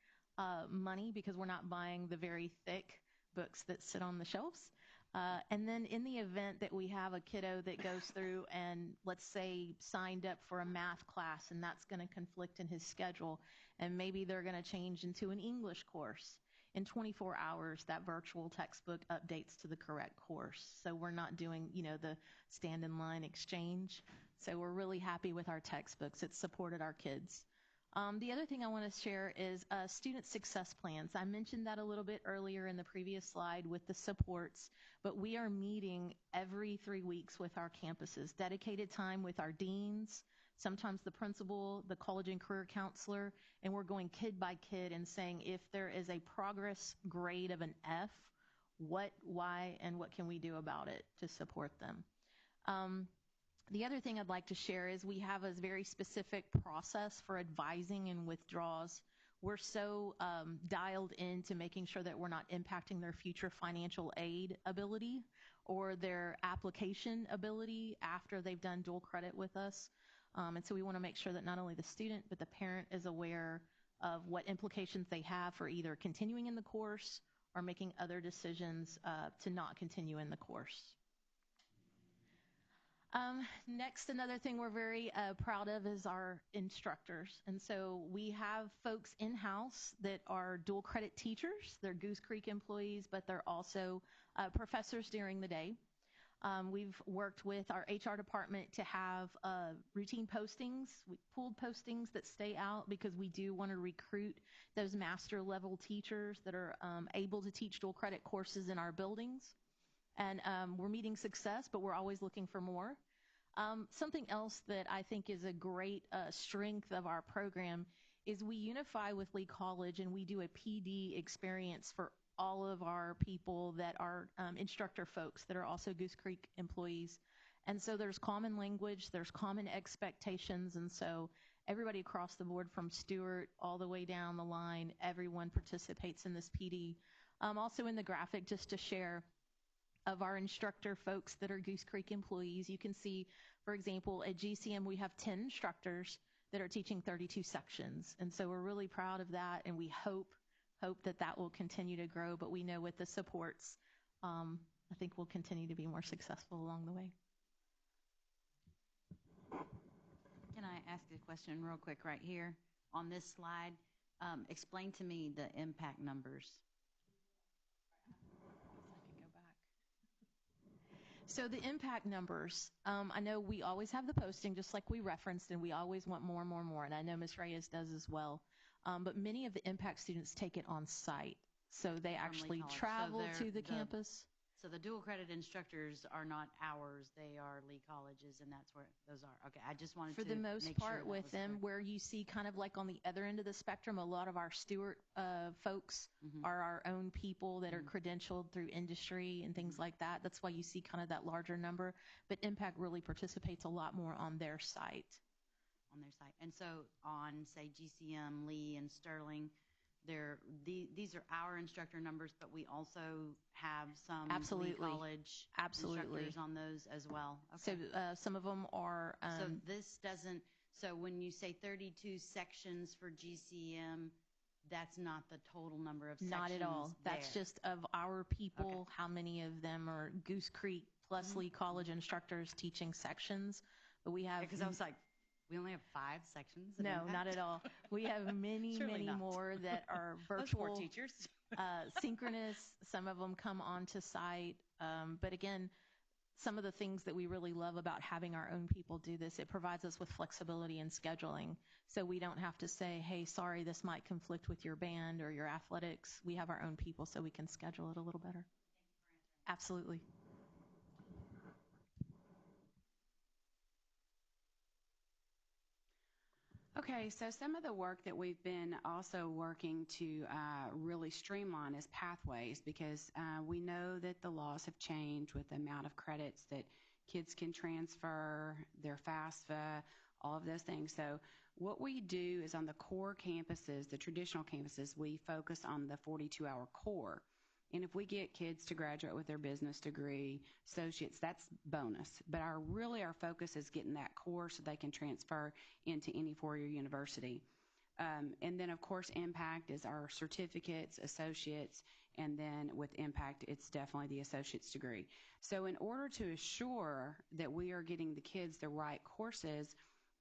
money because we're not buying the very thick books that sit on the shelves. And then in the event that we have a kiddo that goes through and, let's say, signed up for a math class, and that's going to conflict in his schedule, and maybe they're going to change into an English course. In 24 hours, that virtual textbook updates to the correct course. So we're not doing, the stand-in-line exchange. So we're really happy with our textbooks. It's supported our kids. The other thing I want to share is student success plans. I mentioned that a little bit earlier in the previous slide with the supports, but we are meeting every 3 weeks with our campuses, dedicated time with our deans, sometimes the principal, the college and career counselor, and we're going kid by kid and saying if there is a progress grade of an F, what, why, and what can we do about it to support them. The other thing I'd like to share is we have a very specific process for advising and withdrawals. We're so dialed into making sure that we're not impacting their future financial aid ability or their application ability after they've done dual credit with us. And so we want to make sure that not only the student, but the parent is aware of what implications they have for either continuing in the course or making other decisions to not continue in the course. Next, another thing we're very proud of is our instructors. And so we have folks in-house that are dual credit teachers. They're Goose Creek employees, but they're also professors during the day. We've worked with our HR department to have routine postings, pooled postings that stay out because we do want to recruit those master level teachers that are able to teach dual credit courses in our buildings. And we're meeting success, but we're always looking for more. Something else that I think is a great strength of our program is we unify with Lee College and we do a PD experience for all of our people that are instructor folks that are also Goose Creek employees. And so there's common language, there's common expectations, and so everybody across the board from Stewart all the way down the line, everyone participates in this PD. Also in the graphic, just to share, of our instructor folks that are Goose Creek employees, you can see, for example, at GCM we have 10 instructors that are teaching 32 sections. And so we're really proud of that, and we hope that that will continue to grow, but we know with the supports, I think we'll continue to be more successful along the way. Can I ask a question real quick right here? On this slide, explain to me the impact numbers. So the impact numbers, I know we always have the posting, just like we referenced, and we always want more and more and more, and I know Ms. Reyes does as well. But many of the impact students take it on site. So they actually travel to the campus. So the dual credit instructors are not ours, they are Lee College's, and that's where those are. Okay, I just wanted to for the most make part sure with them, where you see kind of like on the other end of the spectrum, a lot of our Stewart folks are our own people that are credentialed through industry and things like that. That's why you see kind of that larger number. But Impact really participates a lot more on their site. On their site. And so on, say, GCM, Lee, and Sterling, these are our instructor numbers, but we also have some Lee College instructors on those as well. Okay. So some of them are. So this doesn't. So when you say 32 sections for GCM, that's not the total number of sections. Not at all. There. That's just of our people. How many of them are Goose Creek plus Lee College instructors teaching sections? But we have. Because I was like, we only have 5 sections. No, not at all. We have many more that are virtual teachers. Synchronous. Some of them come onto site. But again, some of the things that we really love about having our own people do this, it provides us with flexibility in scheduling. So we don't have to say, hey, sorry, this might conflict with your band or your athletics. We have our own people, so we can schedule it a little better. Absolutely. Okay, so some of the work that we've been also working to really streamline is pathways, because we know that the laws have changed with the amount of credits that kids can transfer, their FAFSA, all of those things. So what we do is on the core campuses, the traditional campuses, we focus on the 42-hour core. And if we get kids to graduate with their business degree, associates, that's bonus. But our focus is getting that core so they can transfer into any four-year university. And then, of course, Impact is our certificates, associates, and then with Impact, it's definitely the associate's degree. So in order to assure that we are getting the kids the right courses,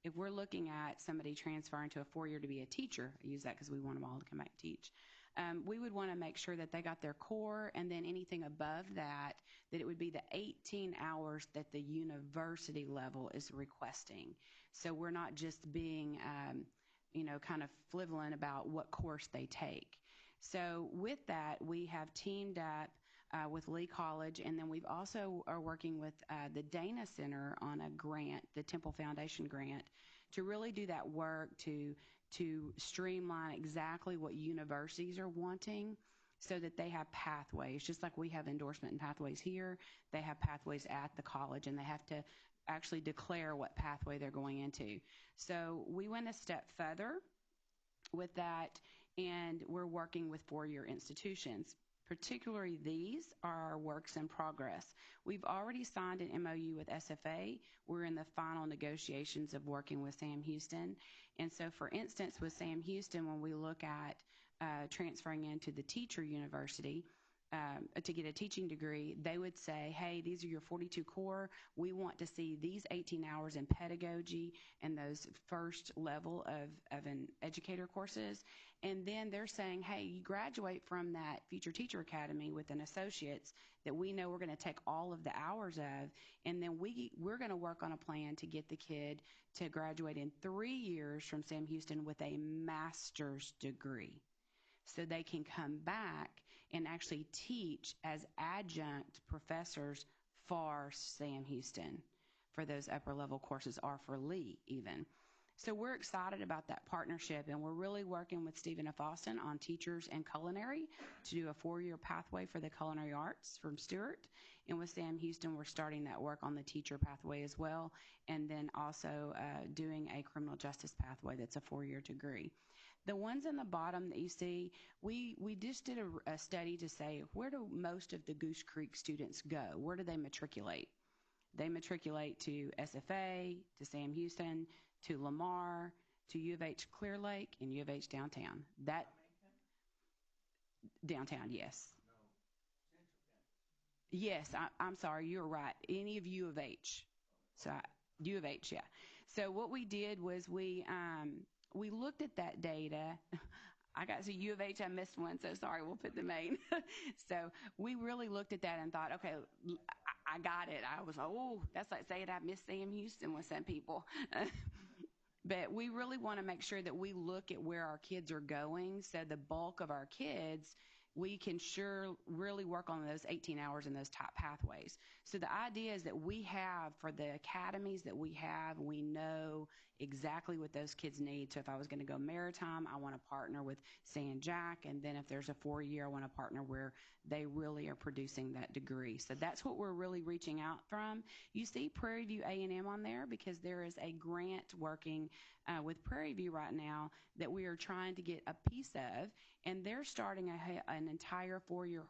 if we're looking at somebody transferring to a four-year to be a teacher, I use that because we want them all to come back and teach, we would want to make sure that they got their core, and then anything above that, that it would be the 18 hours that the university level is requesting. So we're not just being, kind of flivolent about what course they take. So with that, we have teamed up with Lee College, and then we've also are working with the Dana Center on a grant, the Temple Foundation grant, to really do that work to streamline exactly what universities are wanting so that they have pathways. Just like we have endorsement and pathways here, they have pathways at the college, and they have to actually declare what pathway they're going into. So we went a step further with that, and we're working with four-year institutions. Particularly, these are our works in progress. We've already signed an MOU with SFA. We're in the final negotiations of working with Sam Houston. And so, for instance, with Sam Houston, when we look at transferring into the teacher university to get a teaching degree, they would say, hey, these are your 42 core. We want to see these 18 hours in pedagogy and those first level of an educator courses. And then they're saying, hey, you graduate from that Future Teacher Academy with an associate's that we know we're going to take all of the hours of, and then we're going to work on a plan to get the kid to graduate in 3 years from Sam Houston with a master's degree, so they can come back and actually teach as adjunct professors for Sam Houston for those upper level courses, or for Lee even. So we're excited about that partnership, and we're really working with Stephen F. Austin on teachers and culinary to do a 4-year pathway for the culinary arts from Stewart. And with Sam Houston, we're starting that work on the teacher pathway as well, and then also doing a criminal justice pathway that's a 4-year degree. The ones in the bottom that you see, we just did a study to say, where do most of the Goose Creek students go? Where do they matriculate? They matriculate to SFA, to Sam Houston, to Lamar, to U of H Clear Lake, and U of H Downtown. Downtown, yes. Yes, I'm sorry, you're right. Any of U of H. So U of H, yeah. So what we did was we looked at that data. I got to U of H, I missed one, so sorry, we'll put the main. So we really looked at that and thought, okay, I got it. I was like, oh, that's like saying I missed Sam Houston with some people. But we really want to make sure that we look at where our kids are going. So the bulk of our kids, we can really work on those 18 hours in those top pathways. So the idea is that we have, for the academies that we have, we know exactly what those kids need. So if I was going to go maritime, I want to partner with San Jack. And then if there's a 4-year, I want to partner where they really are producing that degree. So that's what we're really reaching out from. You see Prairie View A&M on there because there is a grant working with Prairie View right now that we are trying to get a piece of. And they're starting an entire 4-year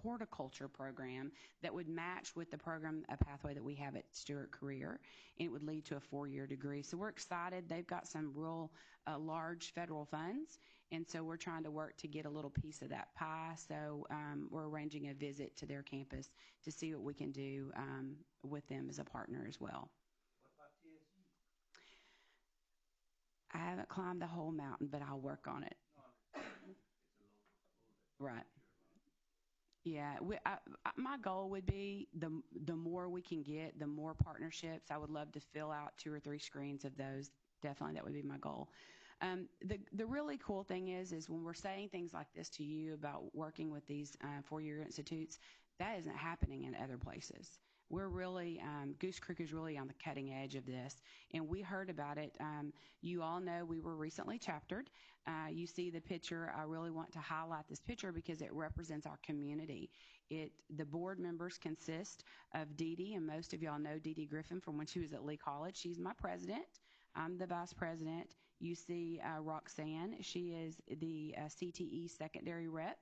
horticulture program that would match with the program, a pathway that we have at Stewart Career, and it would lead to a 4-year degree. So we're excited. They've got some real large federal funds, and so we're trying to work to get a little piece of that pie. So we're arranging a visit to their campus to see what we can do with them as a partner as well. What about TSU? I haven't climbed the whole mountain, but I'll work on it. Right. Yeah, my goal would be the more we can get, the more partnerships. I would love to fill out 2 or 3 screens of those. Definitely, that would be my goal. The really cool thing is when we're saying things like this to you about working with these 4-year institutes, that isn't happening in other places. We're really, Goose Creek is really on the cutting edge of this, and we heard about it. You all know we were recently chaptered. You see the picture. I really want to highlight this picture because it represents our community. The board members consist of Dee Dee, and most of y'all know Dee Dee Griffin from when she was at Lee College. She's my president. I'm the vice president. You see Roxanne. She is the CTE secondary rep.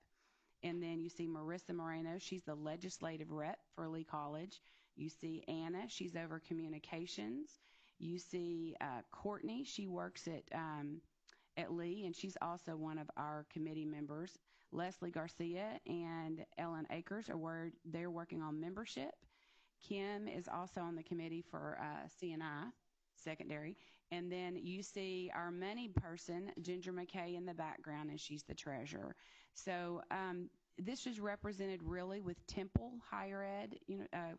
And then you see Marissa Moreno. She's the legislative rep for Lee College. You see Anna. She's over communications. You see Courtney. She works at Lee, and she's also one of our committee members. Leslie Garcia and Ellen Akers they're working on membership. Kim is also on the committee for CNI, secondary. And then you see our money person, Ginger McKay, in the background, and she's the treasurer. So this is represented really with Temple Higher Ed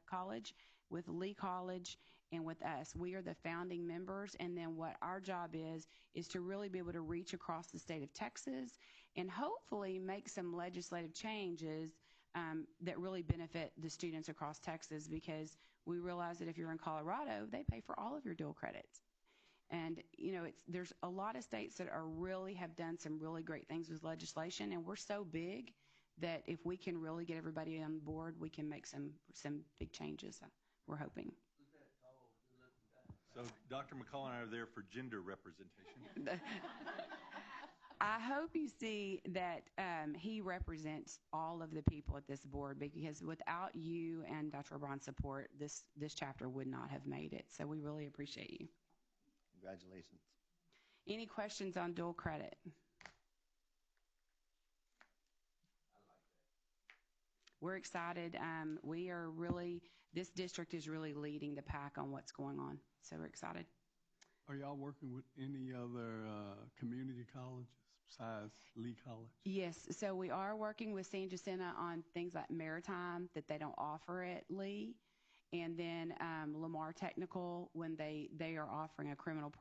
College, with Lee College, and with us. We are the founding members, and then what our job is to really be able to reach across the state of Texas and hopefully make some legislative changes that really benefit the students across Texas, because we realize that if you're in Colorado, they pay for all of your dual credits. And, there's a lot of states that have done some really great things with legislation, and we're so big that if we can really get everybody on board, we can make some big changes, we're hoping. So Dr. McCullough and I are there for gender representation. I hope you see that he represents all of the people at this board, because without you and Dr. O'Brien's support, this chapter would not have made it. So we really appreciate you. Congratulations. Any questions on dual credit? We're excited. This district is really leading the pack on what's going on. So we're excited. Are y'all working with any other community colleges besides Lee College? Yes. So we are working with San Jacinto on things like maritime that they don't offer at Lee. And then Lamar Technical, when they are offering a criminal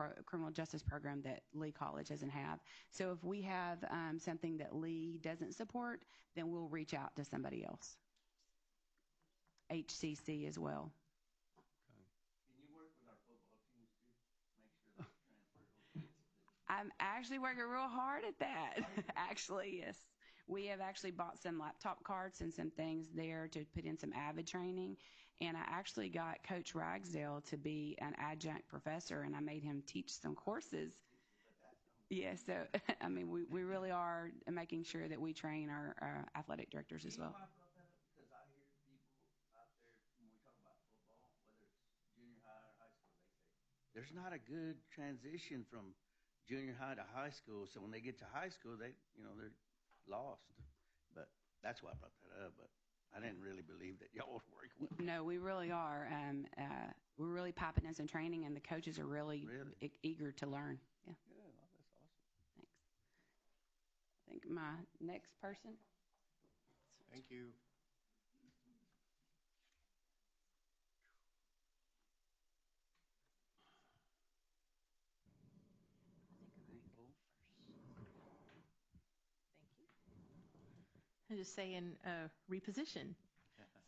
justice program that Lee College doesn't have. So if we have something that Lee doesn't support, then we'll reach out to somebody else. HCC as well. Can you work with our football teams too? Make sure they're transferred over? I'm actually working real hard at that. Actually, yes. We have actually bought some laptop carts and some things there to put in some AVID training. And I actually got Coach Ragsdale to be an adjunct professor, and I made him teach some courses. Yeah, so, I mean, we really are making sure that we train our athletic directors as well. Because I hear people out there, when we talk about football, whether it's junior high or high school, they say, there's not a good transition from junior high to high school. So when they get to high school, they're lost. But that's why I brought that up. But I didn't really believe that y'all were working with them. No, we really are. We're really popping in some training, and the coaches are really? Eager to learn. Yeah. Good. Well, that's awesome. Thanks. I think my next person. Thank you. I'm just saying reposition.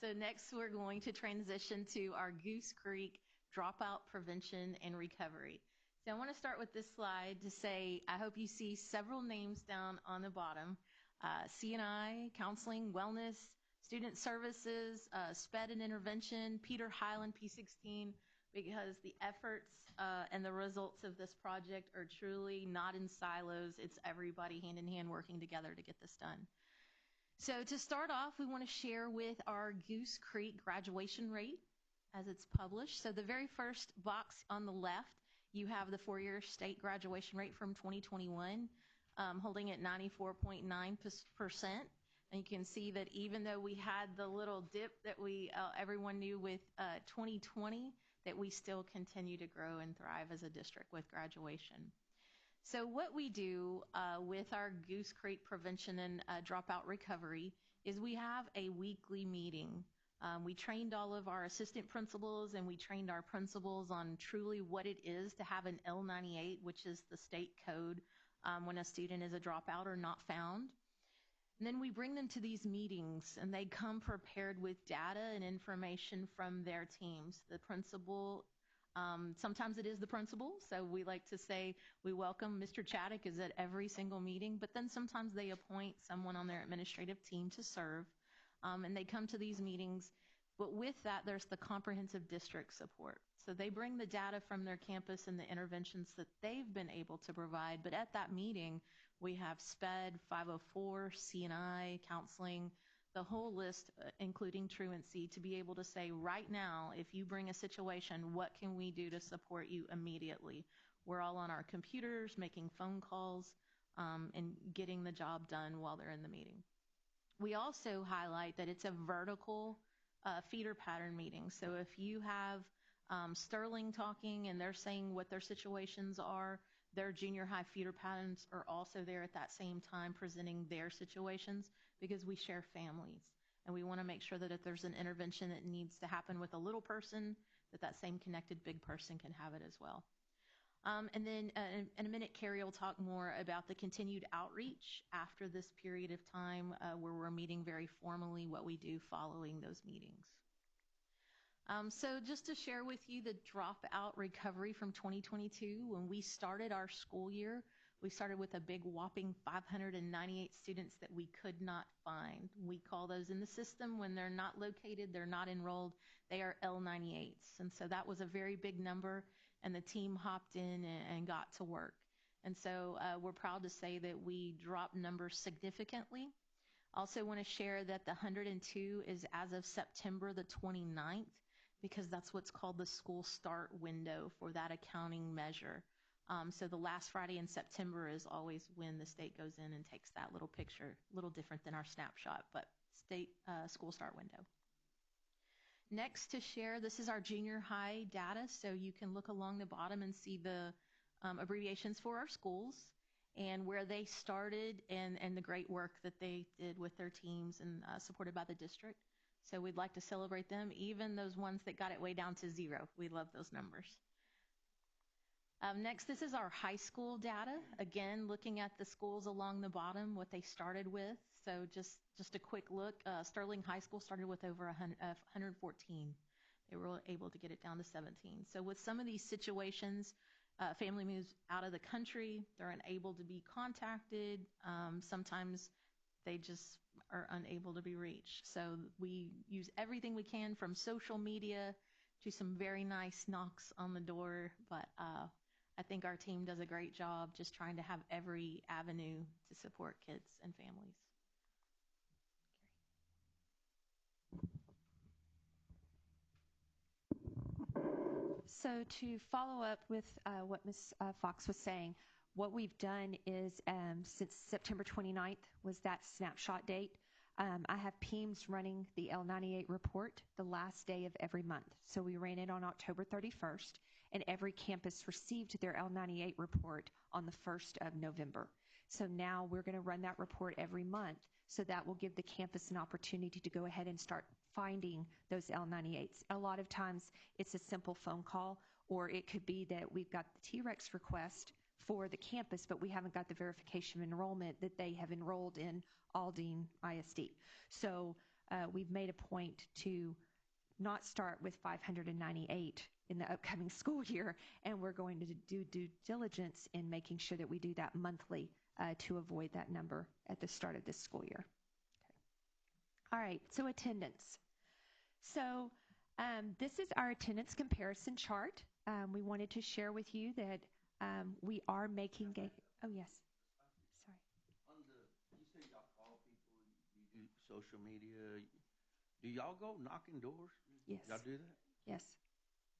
So next we're going to transition to our Goose Creek dropout prevention and recovery. So I want to start with this slide to say I hope you see several names down on the bottom. C&I, counseling, wellness, student services, SPED and intervention, Peter Highland, P16, because the efforts and the results of this project are truly not in silos. It's everybody hand in hand working together to get this done. So to start off, we want to share with our Goose Creek graduation rate as it's published. So the very first box on the left, you have the four-year state graduation rate from 2021, holding at 94.9%. And you can see that even though we had the little dip that everyone knew with 2020, that we still continue to grow and thrive as a district with graduation. So what we do with our Goose Creek prevention and dropout recovery is we have a weekly meeting. We trained all of our assistant principals and we trained our principals on truly what it is to have an L98, which is the state code when a student is a dropout or not found. And then we bring them to these meetings and they come prepared with data and information from their teams. The principal, sometimes it is the principal, so we like to say we welcome Mr. Chaddock is at every single meeting, but then sometimes they appoint someone on their administrative team to serve, and they come to these meetings. But with that, there's the comprehensive district support. So they bring the data from their campus and the interventions that they've been able to provide, but at that meeting, we have SPED, 504, C&I, counseling, the whole list, including truancy, to be able to say right now, if you bring a situation, what can we do to support you immediately? We're all on our computers, making phone calls, and getting the job done while they're in the meeting. We also highlight that it's a vertical feeder pattern meeting. So if you have Sterling talking and they're saying what their situations are, their junior high feeder patterns are also there at that same time presenting their situations, because we share families. And we want to make sure that if there's an intervention that needs to happen with a little person, that same connected big person can have it as well. And then in a minute, Carrie will talk more about the continued outreach after this period of time where we're meeting very formally what we do following those meetings. So just to share with you the dropout recovery from 2022, when we started our school year, we started with a big whopping 598 students that we could not find. We call those in the system when they're not located, they're not enrolled, they are L98s. And so that was a very big number, and the team hopped in and got to work. And so we're proud to say that we dropped numbers significantly. Also want to share that the 102 is as of September the 29th, because that's what's called the school start window for that accounting measure. So the last Friday in September is always when the state goes in and takes that little picture, a little different than our snapshot, but state school start window. Next to share, this is our junior high data, so you can look along the bottom and see the abbreviations for our schools and where they started and the great work that they did with their teams and supported by the district. So we'd like to celebrate them, even those ones that got it way down to 0. We love those numbers. Next, this is our high school data. Again, looking at the schools along the bottom, what they started with. So just a quick look. Sterling High School started with over 114. They were able to get it down to 17. So with some of these situations, family moves out of the country, they're unable to be contacted. Sometimes they just are unable to be reached. So we use everything we can, from social media to some very nice knocks on the door. But I think our team does a great job just trying to have every avenue to support kids and families. So to follow up with what Ms. Fox was saying, what we've done is since September 29th was that snapshot date, I have PEAMS running the L98 report the last day of every month. So we ran it on October 31st, and every campus received their L98 report on the 1st of November. So now we're going to run that report every month. So that will give the campus an opportunity to go ahead and start finding those L98s. A lot of times it's a simple phone call, or it could be that we've got the T-Rex request for the campus, but we haven't got the verification of enrollment that they have enrolled in Aldine ISD. So we've made a point to not start with 598 in the upcoming school year, and we're going to do due diligence in making sure that we do that monthly to avoid that number at the start of this school year. Okay. All right, so attendance. So this is our attendance comparison chart. We wanted to share with you that we are making a, oh yes, sorry. On the, you say y'all call people, you do social media. Do y'all go knocking doors? Yes. Y'all do that? Yes.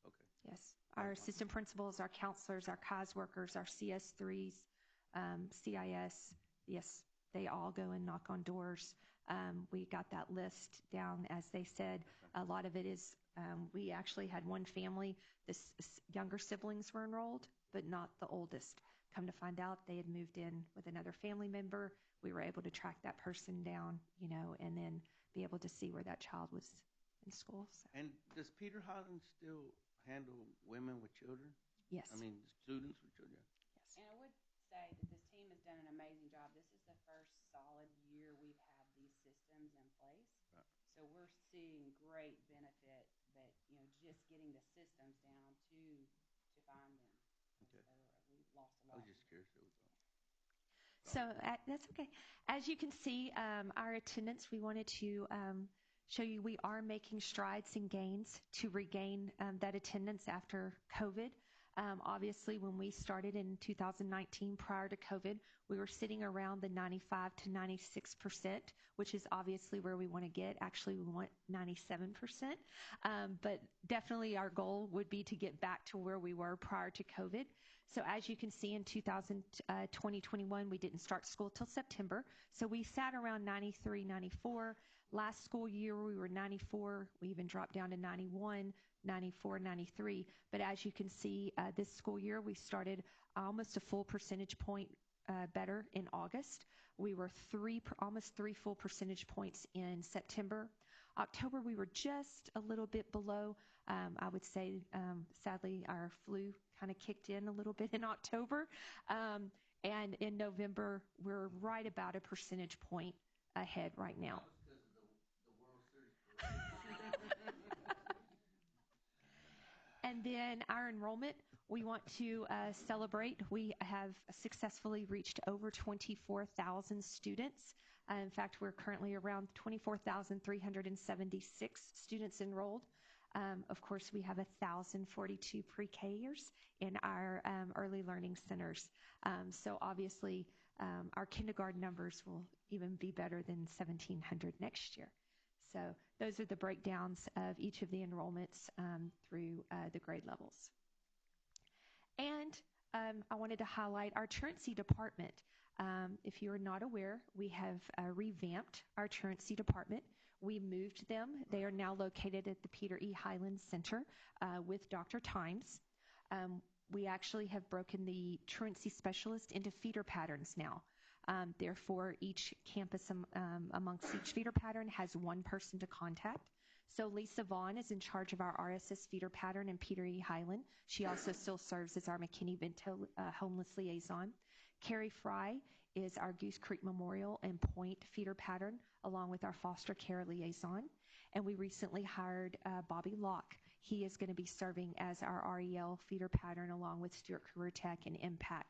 Okay. Yes. Our assistant principals, our counselors, our CIS workers, our CS3s, CIS, yes, they all go and knock on doors. We got that list down, as they said. A lot of it is, we actually had one family, the younger siblings were enrolled, but not the oldest. Come to find out, they had moved in with another family member. We were able to track that person down, you know, and then be able to see where that child was in school. So. And does Peter Highland still handle women with children? Yes. I mean, students with children? Yes. And I would say that this team has done an amazing job. This is the first solid year we've had these systems in place. Right. So we're seeing great benefit, but, you know, just getting the systems down to find them. Okay. So we've lost a lot. I was just curious. So that's okay. As you can see, our attendance, we wanted to show you we are making strides and gains to regain that attendance after COVID. Obviously, when we started in 2019, prior to COVID, we were sitting around the 95 to 96%, which is obviously where we want to get. Actually, we want 97%. But definitely our goal would be to get back to where we were prior to COVID. So as you can see, in 2021, we didn't start school till September. So we sat around 93, 94. Last school year, we were 94. We even dropped down to 91, 94, 93. But as you can see, this school year, we started almost a full percentage point better in August. We were almost 3 full percentage points in September. October, we were just a little bit below. I would say, sadly, our flu kind of kicked in a little bit in October. And in November, we're right about a percentage point ahead right now. That was because of the World Series. And then our enrollment, we want to celebrate. We have successfully reached over 24,000 students. In fact, we're currently around 24,376 students enrolled. Of course, we have 1,042 pre-Kers in our early learning centers. So obviously, our kindergarten numbers will even be better than 1,700 next year. So those are the breakdowns of each of the enrollments through the grade levels. And I wanted to highlight our truancy department. If you are not aware, we have revamped our truancy department. We moved them. They are now located at the Peter E. Highland Center with Dr. Times. We actually have broken the truancy specialist into feeder patterns now. Therefore, each campus amongst each feeder pattern has one person to contact. So Lisa Vaughn is in charge of our RSS feeder pattern in Peter E. Highland. She also still serves as our McKinney-Vento homeless liaison. Carrie Fry is our Goose Creek Memorial and Point feeder pattern, along with our foster care liaison. And we recently hired Bobby Locke. He is going to be serving as our REL feeder pattern along with Stewart Career Tech and Impact.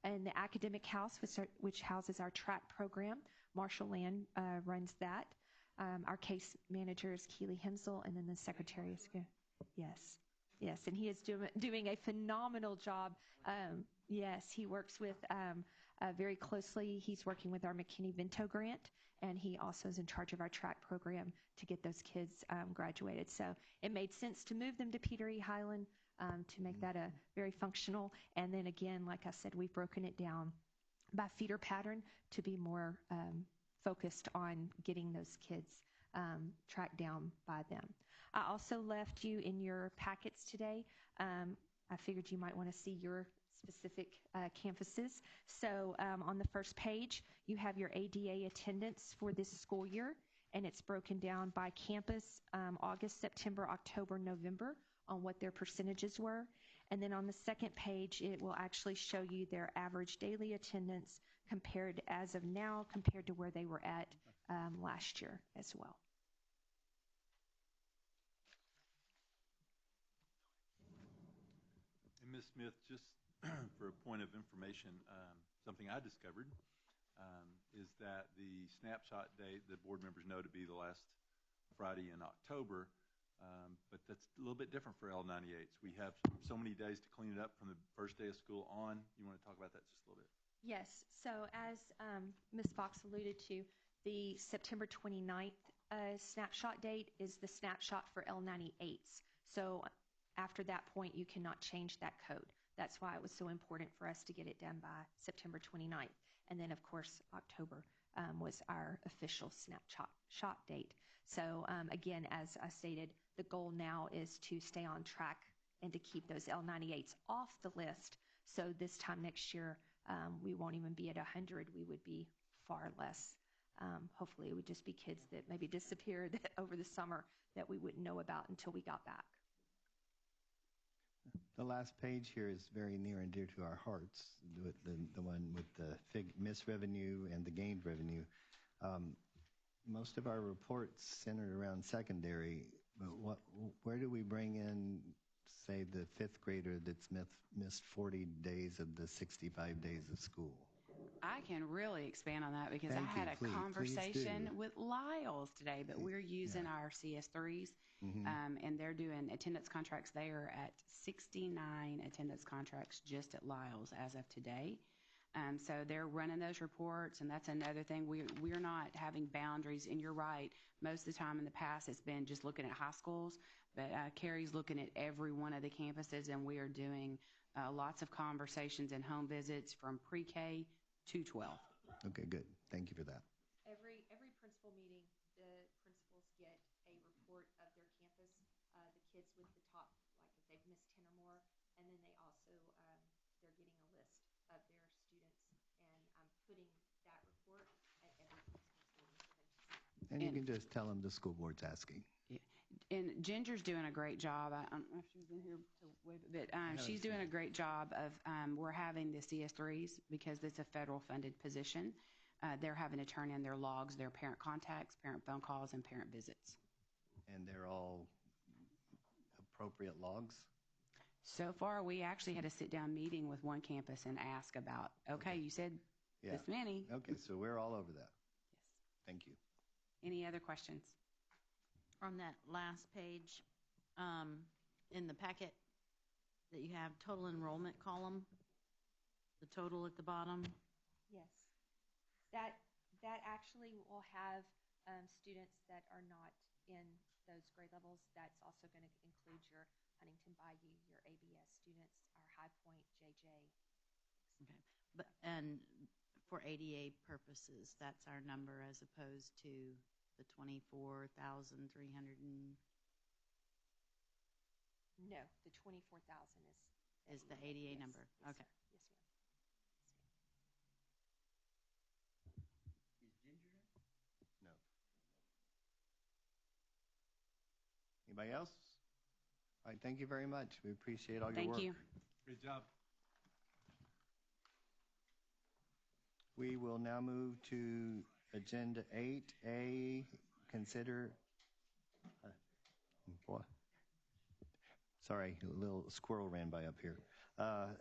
And the academic house, which houses our track program, Marshall Land runs that. Our case manager is Keely Hensel, and then the secretary is yes, and he is doing a phenomenal job. Yes, he works with very closely. He's working with our McKinney-Vento grant, and he also is in charge of our track program to get those kids graduated. So it made sense to move them to Peter E. Highland to make that a very functional. And then again, like I said, we've broken it down by feeder pattern to be more focused on getting those kids tracked down by them. I also left you in your packets today. I figured you might want to see your specific campuses. So on the first page, you have your ADA attendance for this school year, and it's broken down by campus, August, September, October, November, on what their percentages were. And then on the second page, it will actually show you their average daily attendance compared as of now compared to where they were at last year as well. And Ms. Smith, just for a point of information, something I discovered is that the snapshot date that board members know to be the last Friday in October, but that's a little bit different for L98s. We have so many days to clean it up from the first day of school on. You want to talk about that just a little bit? Yes. So as Ms. Fox alluded to, the September 29th snapshot date is the snapshot for L98s. So after that point, you cannot change that code. That's why it was so important for us to get it done by September 29th. And then, of course, October was our official snapshot date. So again, as I stated, the goal now is to stay on track and to keep those L98s off the list. So this time next year, we won't even be at 100. We would be far less. Hopefully, it would just be kids that maybe disappeared over the summer that we wouldn't know about until we got back. The last page here is very near and dear to our hearts, the one with the missed revenue and the gained revenue. Most of our reports centered around secondary, but where do we bring in, say, the fifth grader that's missed 40 days of the 65 days of school? I can really expand on that because I had a conversation with Lyles today, but we're using our CS3s, and they're doing attendance contracts. They are at 69 attendance contracts just at Lyles as of today. So they're running those reports, and that's another thing. We're not having boundaries, and you're right. Most of the time in the past, it's been just looking at high schools, but Carrie's looking at every one of the campuses, and we are doing lots of conversations and home visits from pre-K to 12. Okay, good. Thank you for that. Every principal meeting, the principals get a report of their campus, the kids with the top, like if they've missed 10 or more, and then they also, they're getting a list of their students, and I'm putting that report at every principal's meeting for them to see. And you can just tell them the school board's asking. And Ginger's doing a great job. I don't know if she's been here to wave a bit. She's doing a great job of, we're having the CS3s because it's a federal funded position. They're having to turn in their logs, their parent contacts, parent phone calls, and parent visits. And they're all appropriate logs? So far, we actually had a sit-down meeting with one campus and ask about, okay, you said this many. Okay, so we're all over that. Yes. Thank you. Any other questions? On that last page, in the packet that you have, total enrollment column, the total at the bottom. Yes. That actually will have students that are not in those grade levels. That's also going to include your Huntington Bayou, your ABS students, our High Point, JJ. Okay. And for ADA purposes, that's our number as opposed to the 24,300 No, the 24,000 is the ADA number. Yes, okay. Yes, ma'am. Is Ginger in? No. Anybody else? All right, thank you very much. We appreciate all your work. Thank you. Great job. We will now move to Agenda 8A, consider, what? Sorry, a little squirrel ran by up here.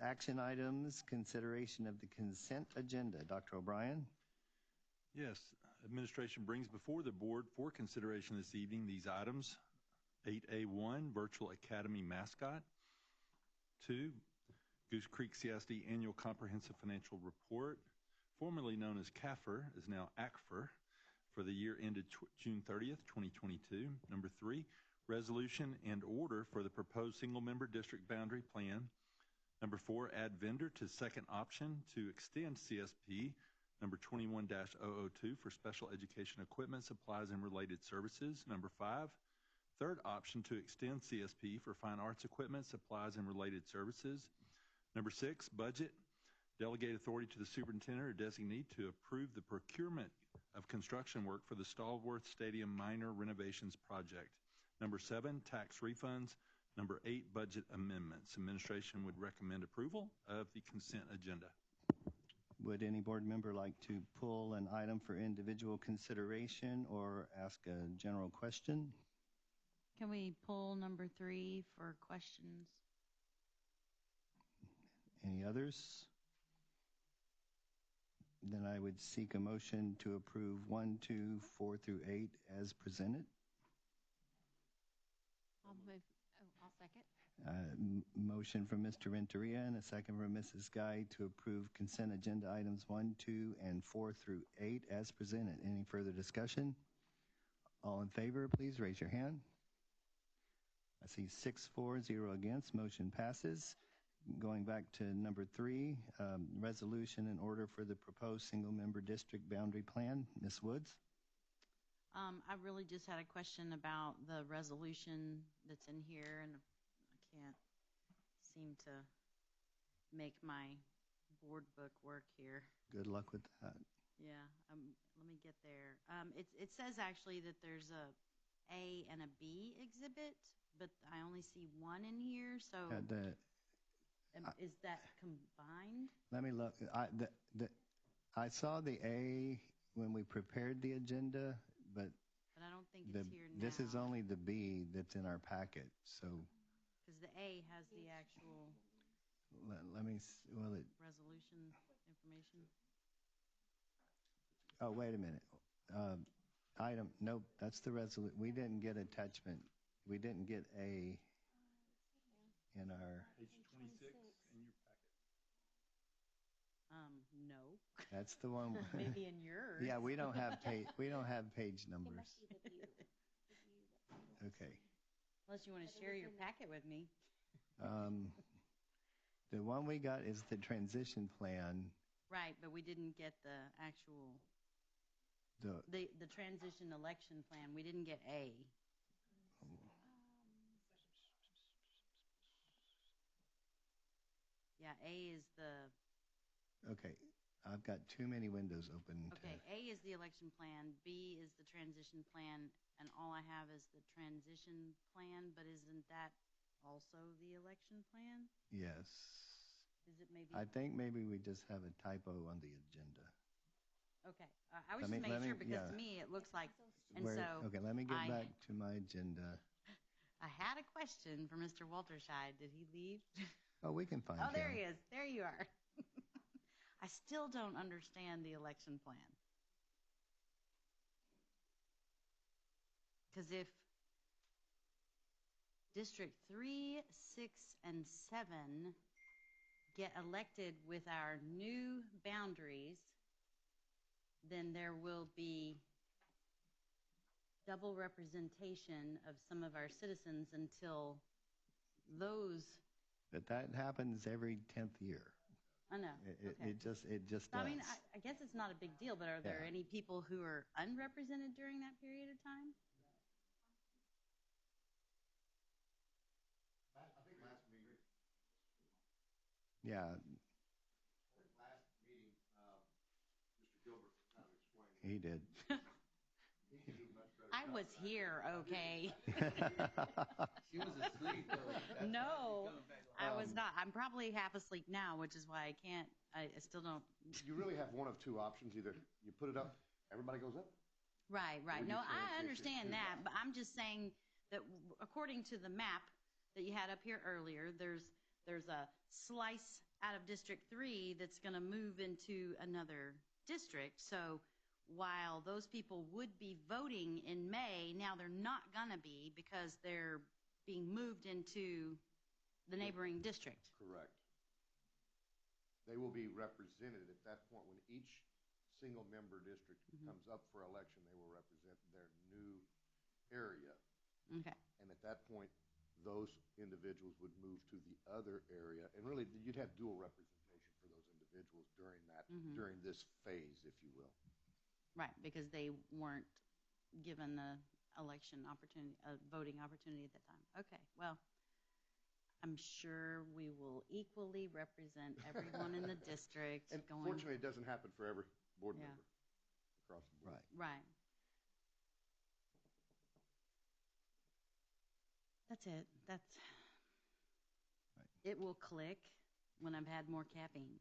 Action items, consideration of the consent agenda. Dr. O'Brien? Yes, administration brings before the board for consideration this evening these items. 8A1, Virtual Academy Mascot. 2, Goose Creek CISD Annual Comprehensive Financial Report, formerly known as CAFR, is now ACFR, for the year ended June 30th, 2022. Number 3, resolution and order for the proposed single-member district boundary plan. Number 4, add vendor to second option to extend CSP number 21-002 for special education equipment, supplies, and related services. Number 5, third option to extend CSP for fine arts equipment, supplies, and related services. Number 6, budget. Delegate authority to the superintendent or designee to approve the procurement of construction work for the Stallworth Stadium minor renovations project. Number 7, tax refunds. Number 8, budget amendments. Administration would recommend approval of the consent agenda. Would any board member like to pull an item for individual consideration or ask a general question? Can we pull number 3 for questions? Any others? Then I would seek a motion to approve 1, 2, 4 through 8 as presented. I'll move. Oh, I'll second. Motion from Mr. Renteria and a second from Mrs. Guy to approve consent agenda items 1, 2, and 4 through 8 as presented. Any further discussion? All in favor, please raise your hand. I see 6-4, 0 against. Motion passes. Going back to number 3, resolution and order for the proposed single-member district boundary plan. Ms. Woods? I really just had a question about the resolution that's in here, and I can't seem to make my board book work here. Good luck with that. Yeah, let me get there. It says actually that there's a and a B exhibit, but I only see one in here, so is that combined? Let me look. I saw the A when we prepared the agenda, but I don't think it's here now. This is only the B that's in our packet, so. Because the A has the actual Let me, resolution information. Oh, wait a minute. Nope, that's the resolution. We didn't get attachment. We didn't get A in our. Page 26 in your packet. No. That's the one. Maybe in yours. Yeah, we don't have page numbers. Okay. Unless you want to share your packet with me. The one we got is the transition plan. Right, but we didn't get the actual the transition election plan. We didn't get A. Yeah, A is the. Okay, I've got too many windows open. Okay, A is the election plan, B is the transition plan, and all I have is the transition plan, but isn't that also the election plan? Yes. Is it maybe? I think maybe we just have a typo on the agenda. Okay, I was just making sure because to me it looks like, and so. Okay, let me get back to my agenda. I had a question for Mr. Walterscheid. Did he leave? Oh, we can find him. Oh, there he is. There you are. I still don't understand the election plan. Because if District 3, 6, and 7 get elected with our new boundaries, then there will be double representation of some of our citizens until those. But that happens every 10th year. I know. It just does. I mean, I guess it's not a big deal, but are there any people who are unrepresented during that period of time? I think last meeting. Yeah. Last meeting, Mr. Gilbert kind of explained. He did. I was here, okay. She was asleep, though. No, I was not. I'm probably half asleep now, which is why I can't. I still don't. You really have one of two options. Either you put it up, everybody goes up. Right. No, I understand that, but I'm just saying that according to the map that you had up here earlier, there's a slice out of District 3 that's going to move into another district. So while those people would be voting in May, now they're not going to be because they're being moved into the neighboring district. Correct. They will be represented at that point when each single member district comes up for election. They will represent their new area. Okay. And at that point, those individuals would move to the other area. And really, you'd have dual representation for those individuals during that, during this phase, if you will. Right, because they weren't given the election opportunity, a voting opportunity at that time. Okay, well, I'm sure we will equally represent everyone in the district. And fortunately, it doesn't happen for every board member across the board. Right. That's it. It will click when I've had more caffeine.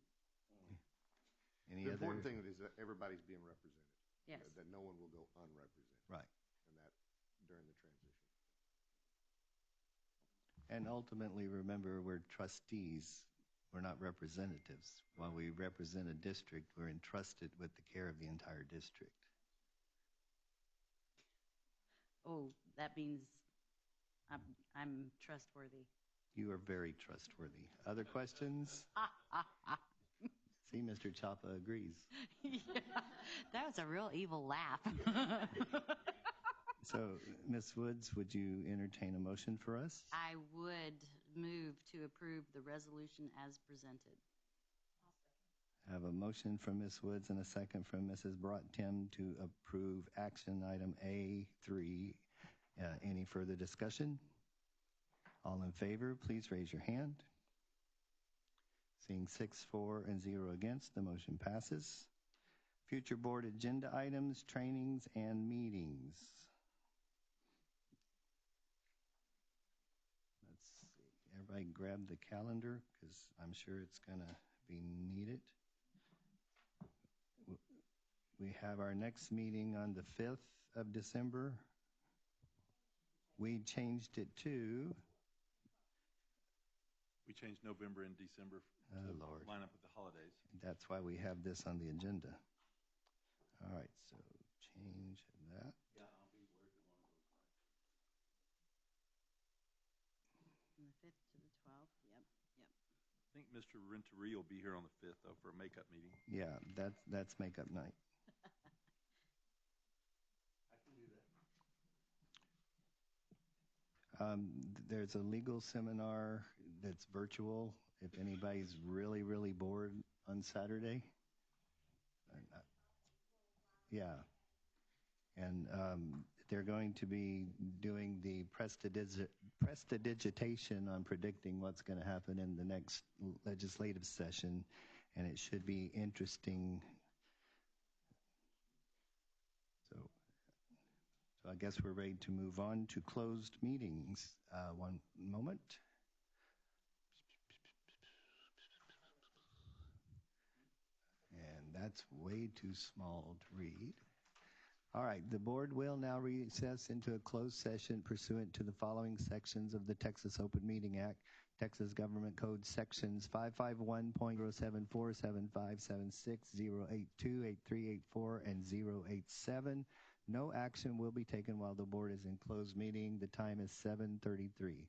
The important thing is that everybody's being represented. Yes. That no one will go unrepresented. Right. And that during the transition. And ultimately, remember, we're trustees. We're not representatives. While we represent a district, we're entrusted with the care of the entire district. Oh, that means I'm trustworthy. You are very trustworthy. Other questions? See, Mr. Chapa agrees. Yeah, that was a real evil laugh. So, Ms. Woods, would you entertain a motion for us? I would move to approve the resolution as presented. I have a motion from Ms. Woods and a second from Mrs. Broughton to approve action item A3. Any further discussion? All in favor, please raise your hand. Seeing 6, 4, and 0 against, the motion passes. Future board agenda items, trainings, and meetings. Let's see. Everybody grab the calendar because I'm sure it's going to be needed. We have our next meeting on the 5th of December. We changed it to... We changed November and December to Lord. line up with the holidays. That's why we have this on the agenda. All right, so change that. Yeah, I'll be where you want to go. From the 5th to the 12th, yep. I think Mr. Renteria will be here on the 5th, though, for a makeup meeting. Yeah, that's makeup night. I can do that. There's a legal seminar that's virtual if anybody's really, really bored on Saturday. Yeah. And they're going to be doing the prestidigitation on predicting what's going to happen in the next legislative session, and it should be interesting. So I guess we're ready to move on to closed meetings. One moment. And that's way too small to read. All right, the board will now recess into a closed session pursuant to the following sections of the Texas Open Meeting Act, Texas Government Code sections 551.074, 7576, 082, 8384, and 087. No action will be taken while the board is in closed meeting. The time is 7:33.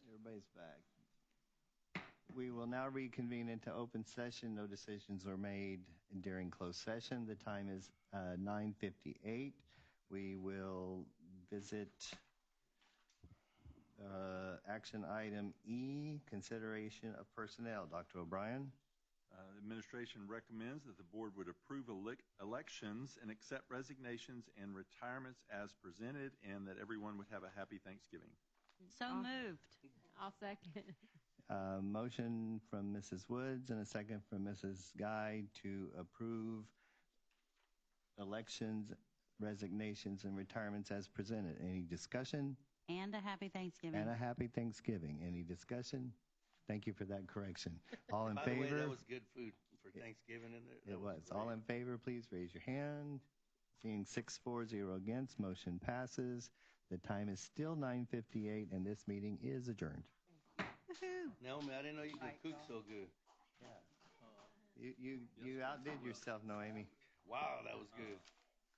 Everybody's back. We will now reconvene into open session. No decisions were made during closed session. The time is 9:58. We will visit action item E, consideration of personnel. Dr. O'Brien. The administration recommends that the board would approve elections and accept resignations and retirements as presented, and that everyone would have a happy Thanksgiving. So moved. I'll second. Motion from Mrs. Woods and a second from Mrs. Guy to approve elections resignations, and retirements as presented. Any discussion? And a happy Thanksgiving. And a happy Thanksgiving. Any discussion? Thank you for that correction. All in By favor? the way, that was good food for Thanksgiving in there. It was. All in favor, please raise your hand. Seeing 6-4-0 against, motion passes. The time is still 9:58, and this meeting is adjourned. Naomi, I didn't know you could cook so good. You outdid yourself, Noemi. Wow, that was good.